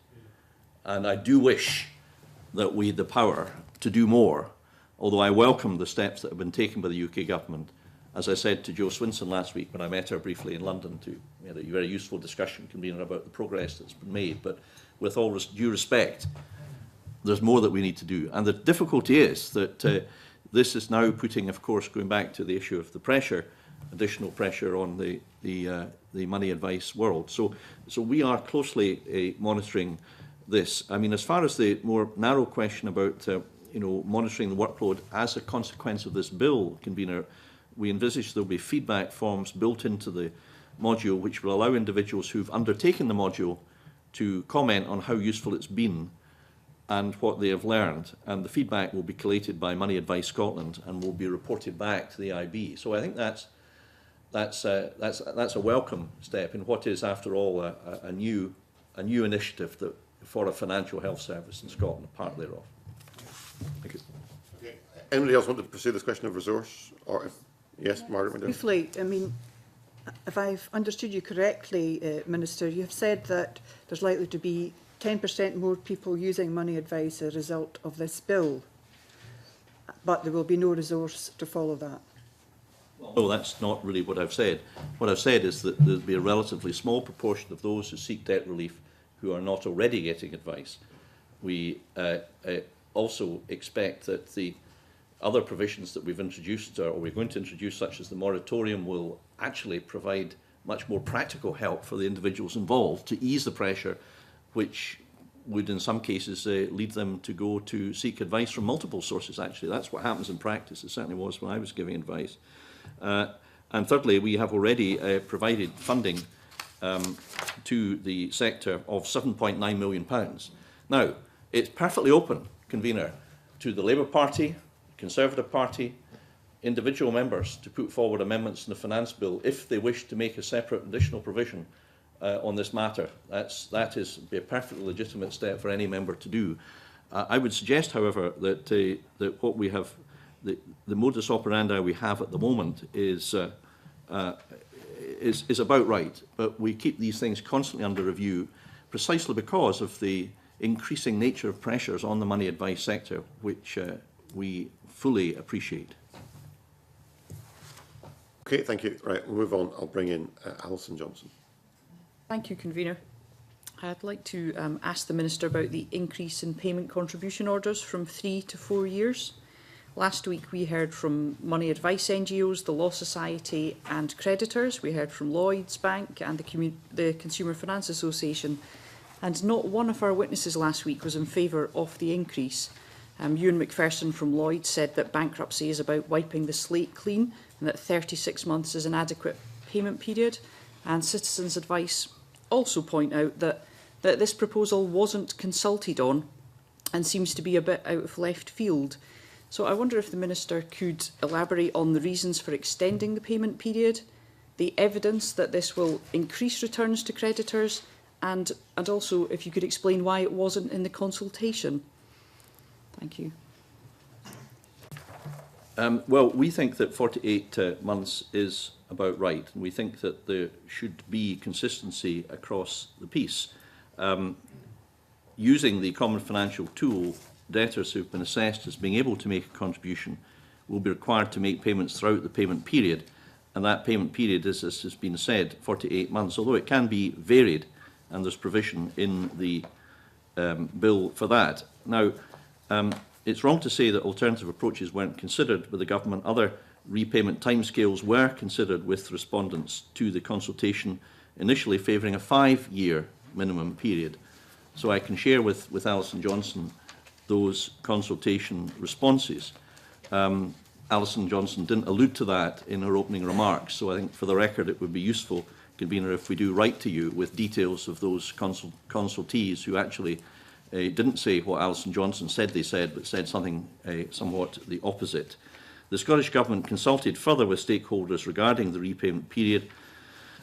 And I do wish that we had the power to do more, although I welcome the steps that have been taken by the UK government. As I said to Jo Swinson last week when I met her briefly in London, we had a very useful discussion, convener, about the progress that's been made. But with all due respect, there's more that we need to do. And the difficulty is that this is now putting, of course, going back to the issue of the pressure, additional pressure on the money advice world. So we are closely monitoring this. I mean, as far as the more narrow question about you know, monitoring the workload as a consequence of this bill, convener, we envisage there will be feedback forms built into the module which will allow individuals who've undertaken the module to comment on how useful it's been and what they have learned, and the feedback will be collated by Money Advice Scotland and will be reported back to the IB. So I think that's a welcome step in what is, after all, a new initiative that, for a financial health service in Scotland, part thereof. Thank you. Okay. Anybody else want to pursue this question of resource? Or if, yes, Margaret. Briefly, I mean, if I've understood you correctly, Minister, you have said that there's likely to be 10% more people using money advice as a result of this bill, but there will be no resource to follow that. No, that's not really what I've said. What I've said is that there'll be a relatively small proportion of those who seek debt relief who are not already getting advice. We also expect that the other provisions that we've introduced, or we're going to introduce, such as the moratorium, will actually provide much more practical help for the individuals involved to ease the pressure, which would in some cases lead them to go to seek advice from multiple sources. Actually, that's what happens in practice. It certainly was when I was giving advice. And thirdly, we have already provided funding to the sector of £7.9 million. Now, it's perfectly open, convener, to the Labour Party, Conservative Party, individual members to put forward amendments in the Finance Bill if they wish to make a separate additional provision on this matter. That is a perfectly legitimate step for any member to do. I would suggest, however, that what we have, the modus operandi we have at the moment is about right, but we keep these things constantly under review, precisely because of the increasing nature of pressures on the money advice sector, which we fully appreciate. Okay, thank you. Right, we'll move on. I'll bring in Alison Johnson. Thank you, convener. I'd like to ask the Minister about the increase in payment contribution orders from 3 to 4 years. Last week we heard from money advice NGOs, the Law Society and creditors. We heard from Lloyds Bank and the Consumer Finance Association. And not one of our witnesses last week was in favour of the increase. Ewan McPherson from Lloyds said that bankruptcy is about wiping the slate clean and that 36 months is an adequate payment period. And Citizens Advice also point out that this proposal wasn't consulted on and seems to be a bit out of left field. So I wonder if the Minister could elaborate on the reasons for extending the payment period, the evidence that this will increase returns to creditors, and also if you could explain why it wasn't in the consultation. Thank you. Well, we think that 48 months is about right, and we think that there should be consistency across the piece. Using the common financial tool, debtors who have been assessed as being able to make a contribution will be required to make payments throughout the payment period, and that payment period is, as has been said, 48 months, although it can be varied, and there's provision in the bill for that. Now, it's wrong to say that alternative approaches weren't considered with the government. Other repayment timescales were considered with respondents to the consultation, initially favouring a 5-year minimum period. So I can share with Alison Johnson those consultation responses. Alison Johnson didn't allude to that in her opening remarks, so I think for the record it would be useful, Convener, if we do write to you with details of those consultees who actually didn't say what Alison Johnson said they said, but said something somewhat the opposite. The Scottish Government consulted further with stakeholders regarding the repayment period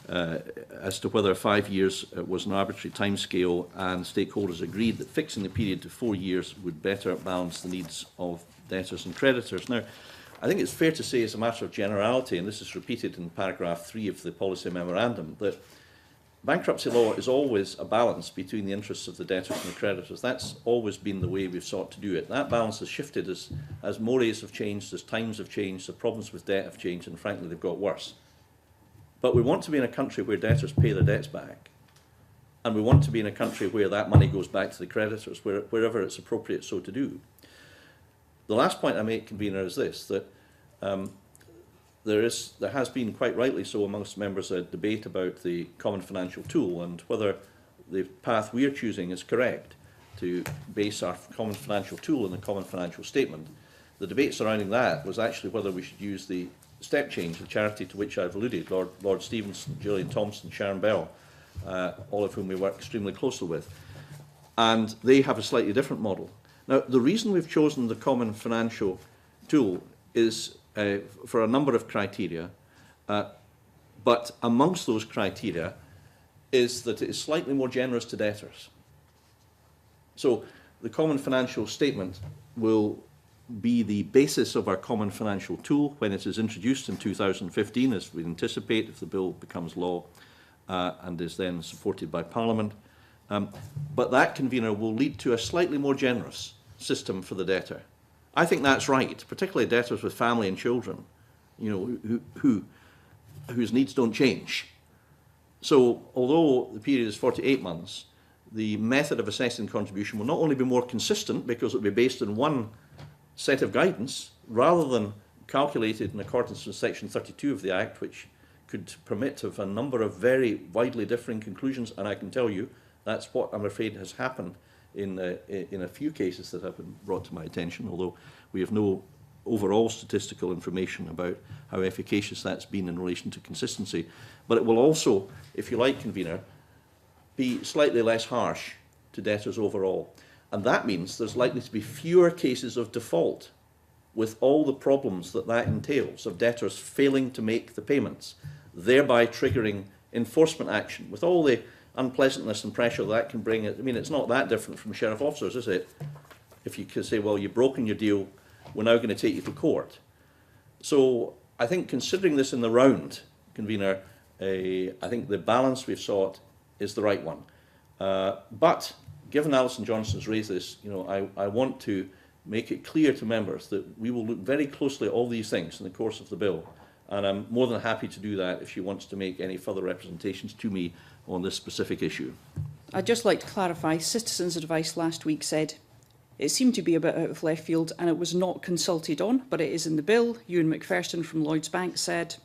as to whether 5 years was an arbitrary timescale, and stakeholders agreed that fixing the period to 4 years would better balance the needs of debtors and creditors. Now, I think it's fair to say, as a matter of generality, and this is repeated in paragraph 3 of the policy memorandum, that bankruptcy law is always a balance between the interests of the debtors and the creditors. That's always been the way we've sought to do it. That balance has shifted as mores have changed, as times have changed, the problems with debt have changed, and frankly, they've got worse. But we want to be in a country where debtors pay their debts back. And we want to be in a country where that money goes back to the creditors, wherever it's appropriate so to do. The last point I make, Convener, is this, that there has been, quite rightly so amongst members, a debate about the common financial tool and whether the path we are choosing is correct to base our common financial tool on the common financial statement. The debate surrounding that was actually whether we should use the step change, the charity to which I've alluded, Lord Stevenson, Gillian Thompson, Sharon Bell, all of whom we work extremely closely with. And they have a slightly different model. Now, the reason we've chosen the common financial tool is for a number of criteria, but amongst those criteria is that it is slightly more generous to debtors. So the common financial statement will be the basis of our common financial tool when it is introduced in 2015, as we anticipate if the bill becomes law and is then supported by Parliament. But that, Convener, will lead to a slightly more generous system for the debtor. I think that's right, particularly debtors with family and children, you know, whose needs don't change. So, although the period is 48 months, the method of assessing contribution will not only be more consistent because it will be based on one set of guidance, rather than calculated in accordance with Section 32 of the Act, which could permit of a number of very widely differing conclusions, and I can tell you that's what I'm afraid has happened in a few cases that have been brought to my attention, although we have no overall statistical information about how efficacious that's been in relation to consistency. But it will also, if you like, Convener, be slightly less harsh to debtors overall. And that means there's likely to be fewer cases of default, with all the problems that that entails, of debtors failing to make the payments, thereby triggering enforcement action, with all the unpleasantness and pressure that can bring. I mean, it's not that different from sheriff officers, is it? If you can say, well, you've broken your deal, we're now going to take you to court. So I think considering this in the round, Convener, I think the balance we've sought is the right one. But given Alison Johnson's raised this, you know, I want to make it clear to members that we will look very closely at all these things in the course of the bill. And I'm more than happy to do that if she wants to make any further representations to me on this specific issue. I'd just like to clarify, Citizens' Advice last week said it seemed to be a bit out of left field and it was not consulted on, but it is in the bill. Ewan McPherson from Lloyds Bank said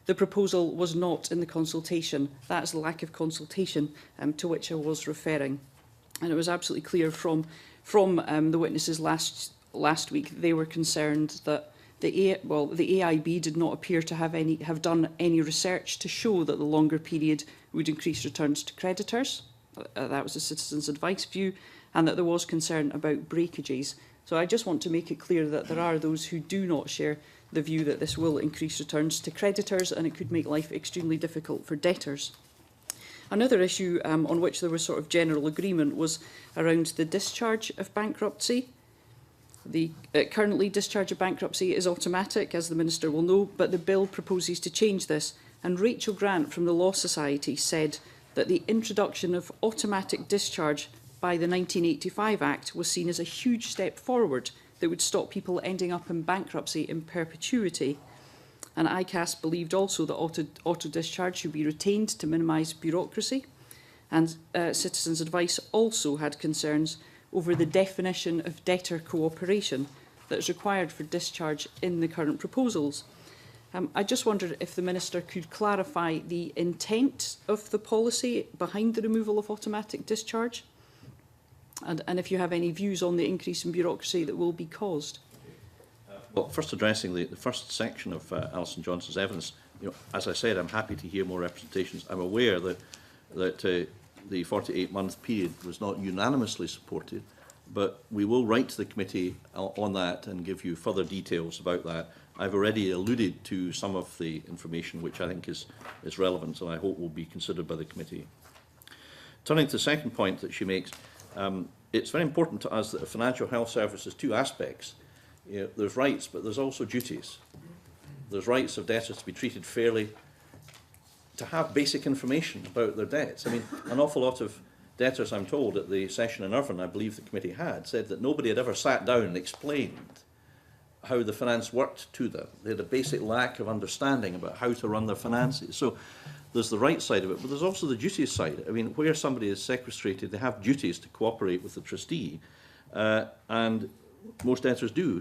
the proposal was not in the consultation. That's the lack of consultation to which I was referring. And it was absolutely clear from the witnesses last week they were concerned that the AIB did not appear to have done any research to show that the longer period would increase returns to creditors. That was the Citizens' Advice view, and that there was concern about breakages. So I just want to make it clear that there are those who do not share the view that this will increase returns to creditors and it could make life extremely difficult for debtors. Another issue on which there was sort of general agreement was around the discharge of bankruptcy. Currently, discharge of bankruptcy is automatic, as the Minister will know, but the bill proposes to change this. And Rachel Grant from the Law Society said that the introduction of automatic discharge by the 1985 Act was seen as a huge step forward that would stop people ending up in bankruptcy in perpetuity. And ICAS believed also that auto-discharge should be retained to minimise bureaucracy. And Citizens' Advice also had concerns over the definition of debtor cooperation that is required for discharge in the current proposals. I just wondered if the Minister could clarify the intent of the policy behind the removal of automatic discharge, and if you have any views on the increase in bureaucracy that will be caused. Well, first addressing the first section of Alison Johnson's evidence, as I said, I'm happy to hear more representations. I'm aware that the 48-month period was not unanimously supported, but we will write to the committee on that and give you further details about that. I've already alluded to some of the information which I think is relevant and I hope will be considered by the committee. Turning to the second point that she makes, it's very important to us that a financial health service has two aspects. There's rights, but there's also duties. There's rights of debtors to be treated fairly, to have basic information about their debts. I mean, an awful lot of debtors, I'm told, at the session in Irvine, I believe the committee had, said that nobody had ever sat down and explained how the finance worked to them. They had a basic lack of understanding about how to run their finances. So there's the right side of it, but there's also the duties side. I mean, where somebody is sequestrated, they have duties to cooperate with the trustee, and most debtors do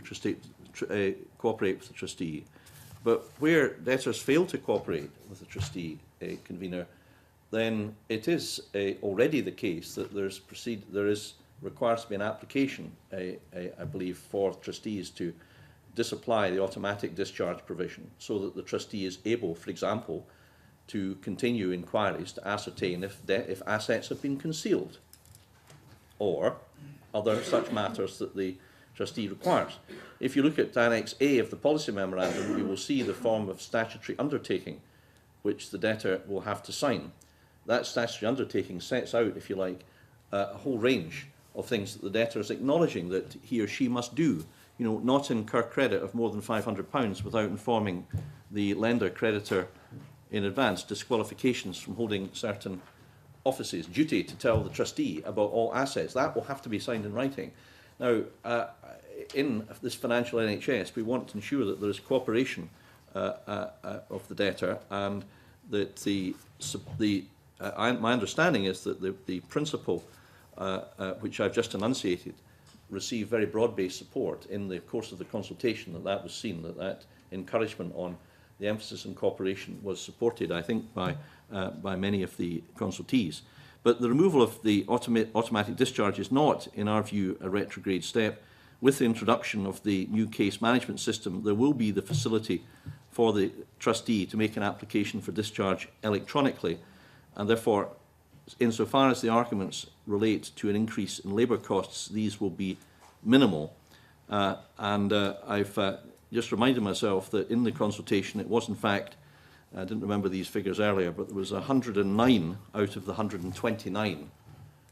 cooperate with the trustee. But where debtors fail to cooperate with the trustee convener, then it is already the case that there is requires to be an application, I believe, for trustees to disapply the automatic discharge provision so that the trustee is able, for example, to continue inquiries to ascertain if assets have been concealed or other such matters that the trustee requires. If you look at Annex A of the policy memorandum, you will see the form of statutory undertaking which the debtor will have to sign. That statutory undertaking sets out, if you like, a whole range of things that the debtor is acknowledging that he or she must do. Not incur credit of more than £500 without informing the lender creditor in advance, disqualifications from holding certain offices, duty to tell the trustee about all assets. That will have to be signed in writing. Now, in this financial NHS, we want to ensure that there is cooperation of the debtor, and that my understanding is that the principle which I've just enunciated received very broad-based support in the course of the consultation, that was seen, that encouragement on the emphasis on cooperation was supported, I think, by many of the consultees. But the removal of the automatic discharge is not, in our view, a retrograde step. With the introduction of the new case management system, there will be the facility for the trustee to make an application for discharge electronically, and therefore, insofar as the arguments relate to an increase in labour costs, these will be minimal. I've just reminded myself that in the consultation it was in fact, I didn't remember these figures earlier, but there was 109 out of the 129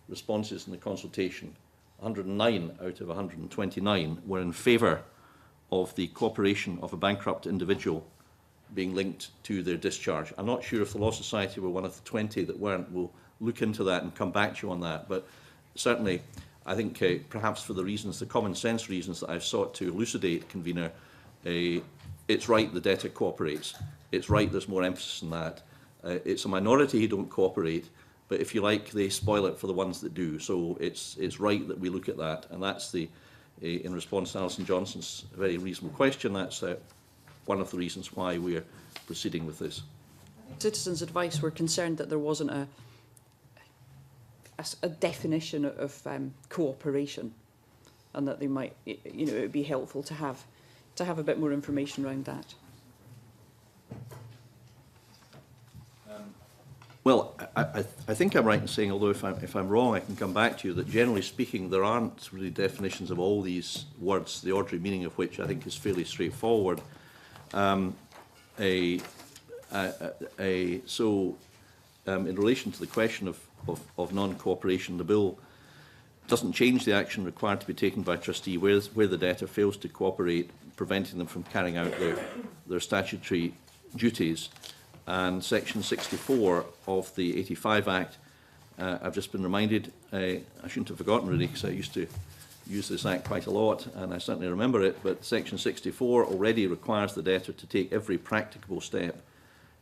responses in the consultation. 109 out of 129 were in favour of the cooperation of a bankrupt individual being linked to their discharge. I'm not sure if the Law Society were one of the 20 that weren't. We'll look into that and come back to you on that. But certainly, I think perhaps for the reasons, the common sense reasons that I've sought to elucidate, convener, it's right the debtor cooperates. It's right there's more emphasis on that. It's a minority who don't cooperate, but if you like, they spoil it for the ones that do. So it's right that we look at that, and that's in response to Alison Johnson's very reasonable question, that's one of the reasons why we're proceeding with this. Citizens' Advice were concerned that there wasn't a definition of cooperation, and that they might, it would be helpful to have a bit more information around that. Well, I think I'm right in saying, although if I'm wrong, I can come back to you, that generally speaking, there aren't really definitions of all these words, the ordinary meaning of which I think is fairly straightforward. In relation to the question of non-cooperation, the bill doesn't change the action required to be taken by a trustee where the debtor fails to cooperate, preventing them from carrying out their statutory duties. And Section 64 of the 85 Act, I've just been reminded, I shouldn't have forgotten really, because I used to used this Act quite a lot, and I certainly remember it, but Section 64 already requires the debtor to take every practicable step,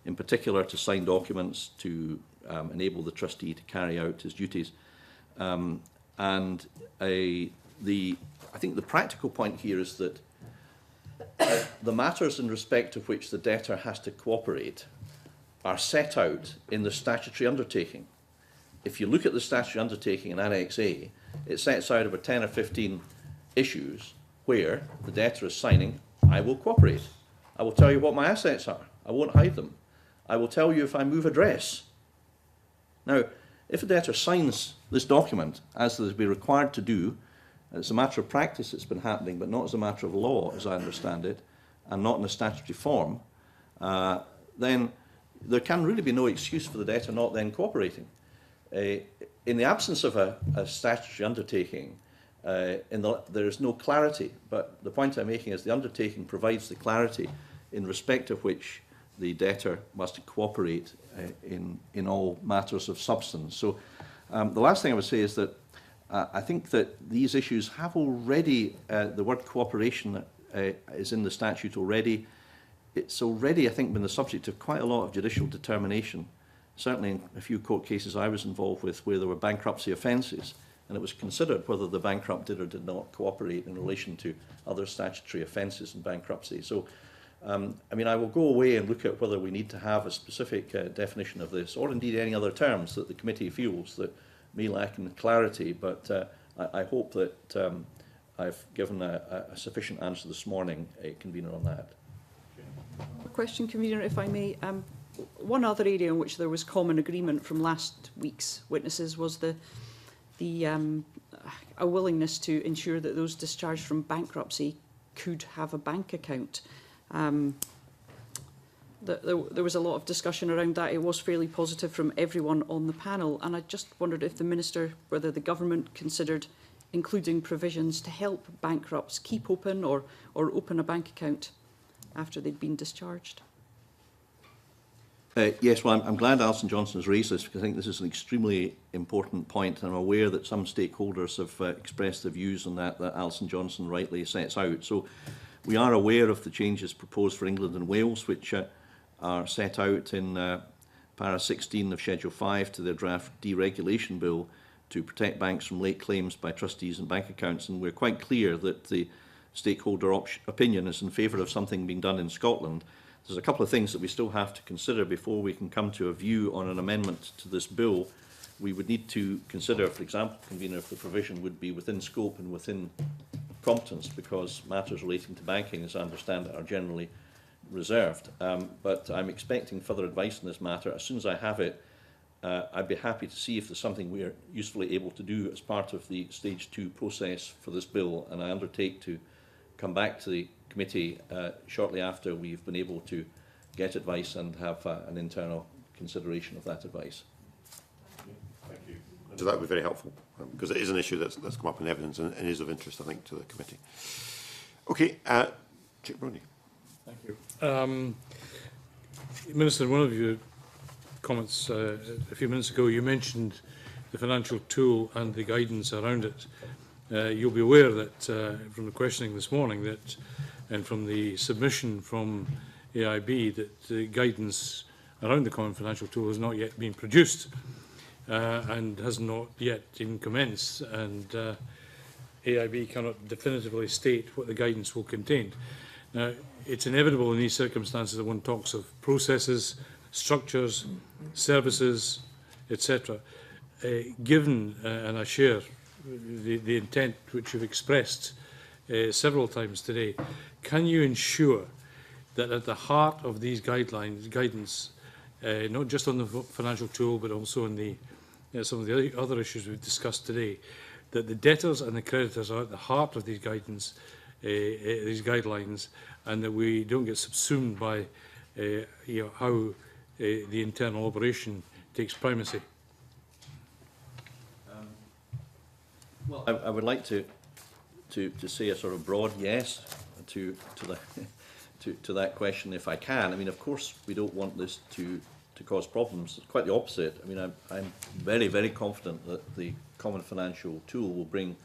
in particular to sign documents to enable the trustee to carry out his duties. I think the practical point here is that the matters in respect of which the debtor has to cooperate are set out in the statutory undertaking. If you look at the statutory undertaking in Annex A, it sets out over 10 or 15 issues where the debtor is signing, I will cooperate. I will tell you what my assets are. I won't hide them. I will tell you if I move address. Now, if a debtor signs this document, as they'll be required to do, it's a matter of practice it's been happening, but not as a matter of law, as I understand it, and not in a statutory form, then there can really be no excuse for the debtor not then cooperating. In the absence of a statutory undertaking, there is no clarity, but the point I'm making is the undertaking provides the clarity in respect of which the debtor must cooperate in all matters of substance. So the last thing I would say is that I think that these issues have already, the word cooperation is in the statute already. It's already, I think, been the subject of quite a lot of judicial determination, certainly in a few court cases I was involved with where there were bankruptcy offences, and it was considered whether the bankrupt did or did not cooperate in relation to other statutory offences in bankruptcy. So, I mean, I will go away and look at whether we need to have a specific definition of this, or indeed any other terms that the committee feels that may lack in clarity, but I hope that I've given a sufficient answer this morning, Convener, on that. A question, Convener, if I may. One other area in which there was common agreement from last week's witnesses was a willingness to ensure that those discharged from bankruptcy could have a bank account. There was a lot of discussion around that. It was fairly positive from everyone on the panel, and I just wondered if the Minister, whether the government considered including provisions to help bankrupts keep open or open a bank account after they'd been discharged. Yes, well, I'm glad Alison Johnson has raised this, because I think this is an extremely important point, and I'm aware that some stakeholders have expressed their views on that Alison Johnson rightly sets out. So we are aware of the changes proposed for England and Wales, which are set out in para 16 of Schedule 5 to their draft deregulation bill to protect banks from late claims by trustees and bank accounts, and we're quite clear that the stakeholder opinion is in favour of something being done in Scotland. There's a couple of things that we still have to consider before we can come to a view on an amendment to this bill. We would need to consider, for example, Convener, if the provision would be within scope and within competence, because matters relating to banking, as I understand it, are generally reserved. But I'm expecting further advice on this matter. As soon as I have it, I'd be happy to see if there's something we're usefully able to do as part of the Stage 2 process for this bill, and I undertake to come back to the committee shortly after we've been able to get advice and have an internal consideration of that advice. Thank you. So that would be very helpful, because it is an issue that's come up in evidence and is of interest, I think, to the committee. Okay, Chick Brody. Thank you. Minister, one of your comments a few minutes ago, you mentioned the financial tool and the guidance around it. You'll be aware that from the questioning this morning that, and from the submission from AIB, that the guidance around the common financial tool has not yet been produced and has not yet even commenced, and AIB cannot definitively state what the guidance will contain. Now, it's inevitable in these circumstances that one talks of processes, structures, services, etc. Given, and I share the intent which you've expressed several times today, can you ensure that at the heart of these guidance, not just on the financial tool, but also on the some of the other issues we've discussed today, that the debtors and the creditors are at the heart of these guidance, these guidelines, and that we don't get subsumed by how the internal operation takes primacy? Well, I would like to say a sort of broad yes to that question, if I can. I mean, of course, we don't want this to cause problems. It's quite the opposite. I mean, I'm very, very confident that the common financial tool will bring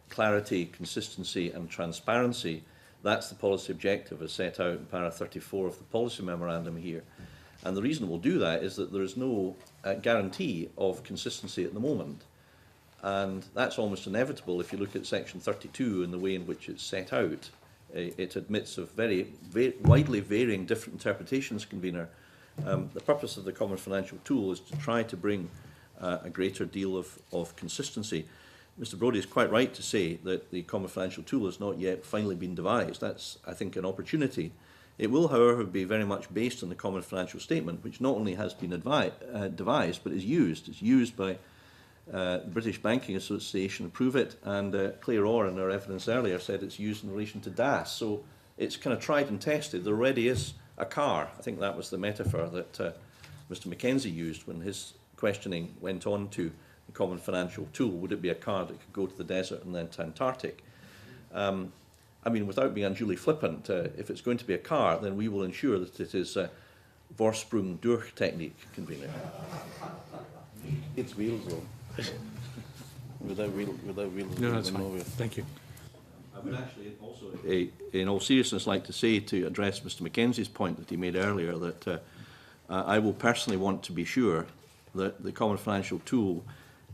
clarity, consistency and transparency. That's the policy objective as set out in para 34 of the policy memorandum here. And the reason we'll do that is that there is no guarantee of consistency at the moment. And that's almost inevitable if you look at section 32 and the way in which it's set out. It admits of very widely varying different interpretations, Convener. The purpose of the Common Financial Tool is to try to bring a greater deal of consistency. Mr. Brodie is quite right to say that the Common Financial Tool has not yet finally been devised. That's, I think, an opportunity. It will, however, be very much based on the Common Financial Statement, which not only has been devised, but is used. It's used by the British Banking Association, approve it, and Claire Orr in our evidence earlier said it's used in relation to DAS. So it's kind of tried and tested. There already is a car. I think that was the metaphor that Mr. Mackenzie used when his questioning went on to the Common Financial Tool. Would it be a car that could go to the desert and then to Antarctic? I mean, without being unduly flippant, if it's going to be a car, then we will ensure that it is Vorsprung durch technique, Convener. It's wheels, though. without wheels. No, that's fine. Thank you. I would actually also, in all seriousness, like to say, to address Mr. Mackenzie's point that he made earlier, that I will personally want to be sure that the Common Financial Tool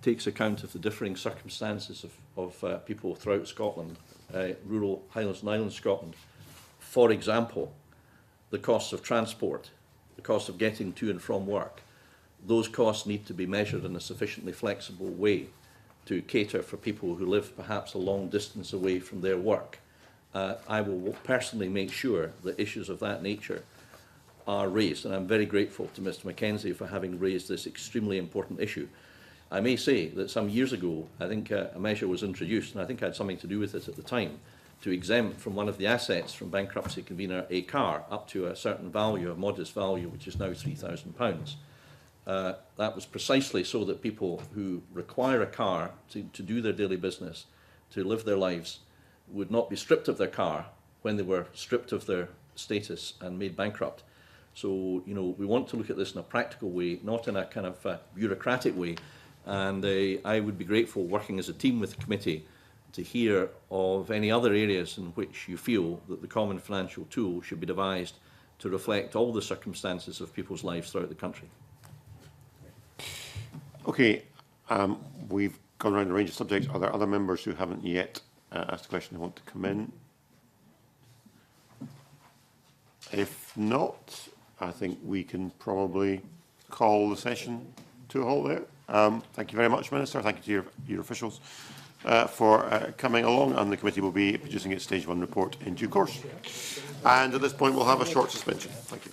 takes account of the differing circumstances of people throughout Scotland, rural Highlands and Islands Scotland. For example, the costs of transport, the cost of getting to and from work. Those costs need to be measured in a sufficiently flexible way to cater for people who live perhaps a long distance away from their work. I will personally make sure that issues of that nature are raised, and I'm very grateful to Mr. Mackenzie for having raised this extremely important issue. I may say that some years ago, I think a measure was introduced, and I think I had something to do with it at the time, to exempt from one of the assets from bankruptcy convener a car up to a certain value, a modest value, which is now £3,000. That was precisely so that people who require a car to do their daily business, to live their lives, would not be stripped of their car when they were stripped of their status and made bankrupt. So, you know, we want to look at this in a practical way, not in a kind of bureaucratic way. And I would be grateful, working as a team with the committee, to hear of any other areas in which you feel that the Common Financial Tool should be devised to reflect all the circumstances of people's lives throughout the country. Okay, we've gone around a range of subjects. Are there other members who haven't yet asked a question who want to come in? If not, I think we can probably call the session to a halt there. Thank you very much, Minister. Thank you to your officials for coming along, and the committee will be producing its Stage 1 report in due course. And at this point, we'll have a short suspension. Thank you.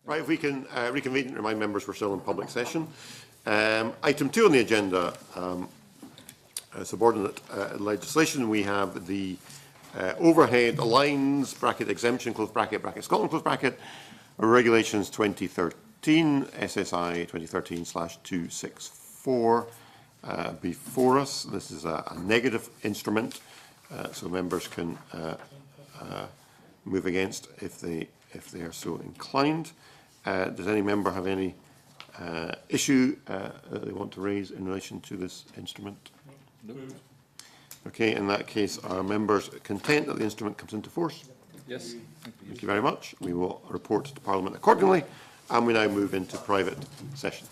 Right, if we can reconvene and remind members we're still in public session. Item 2 on the agenda, subordinate legislation. We have the overhead lines, bracket exemption, close bracket, bracket Scotland, close bracket, regulations 2013, SSI 2013/264 before us. This is a negative instrument, so members can move against if they are so inclined. Does any member have any issue that they want to raise in relation to this instrument? No. Okay, in that case, are members content that the instrument comes into force? Yes. Thank you very much. We will report to Parliament accordingly, and we now move into private session.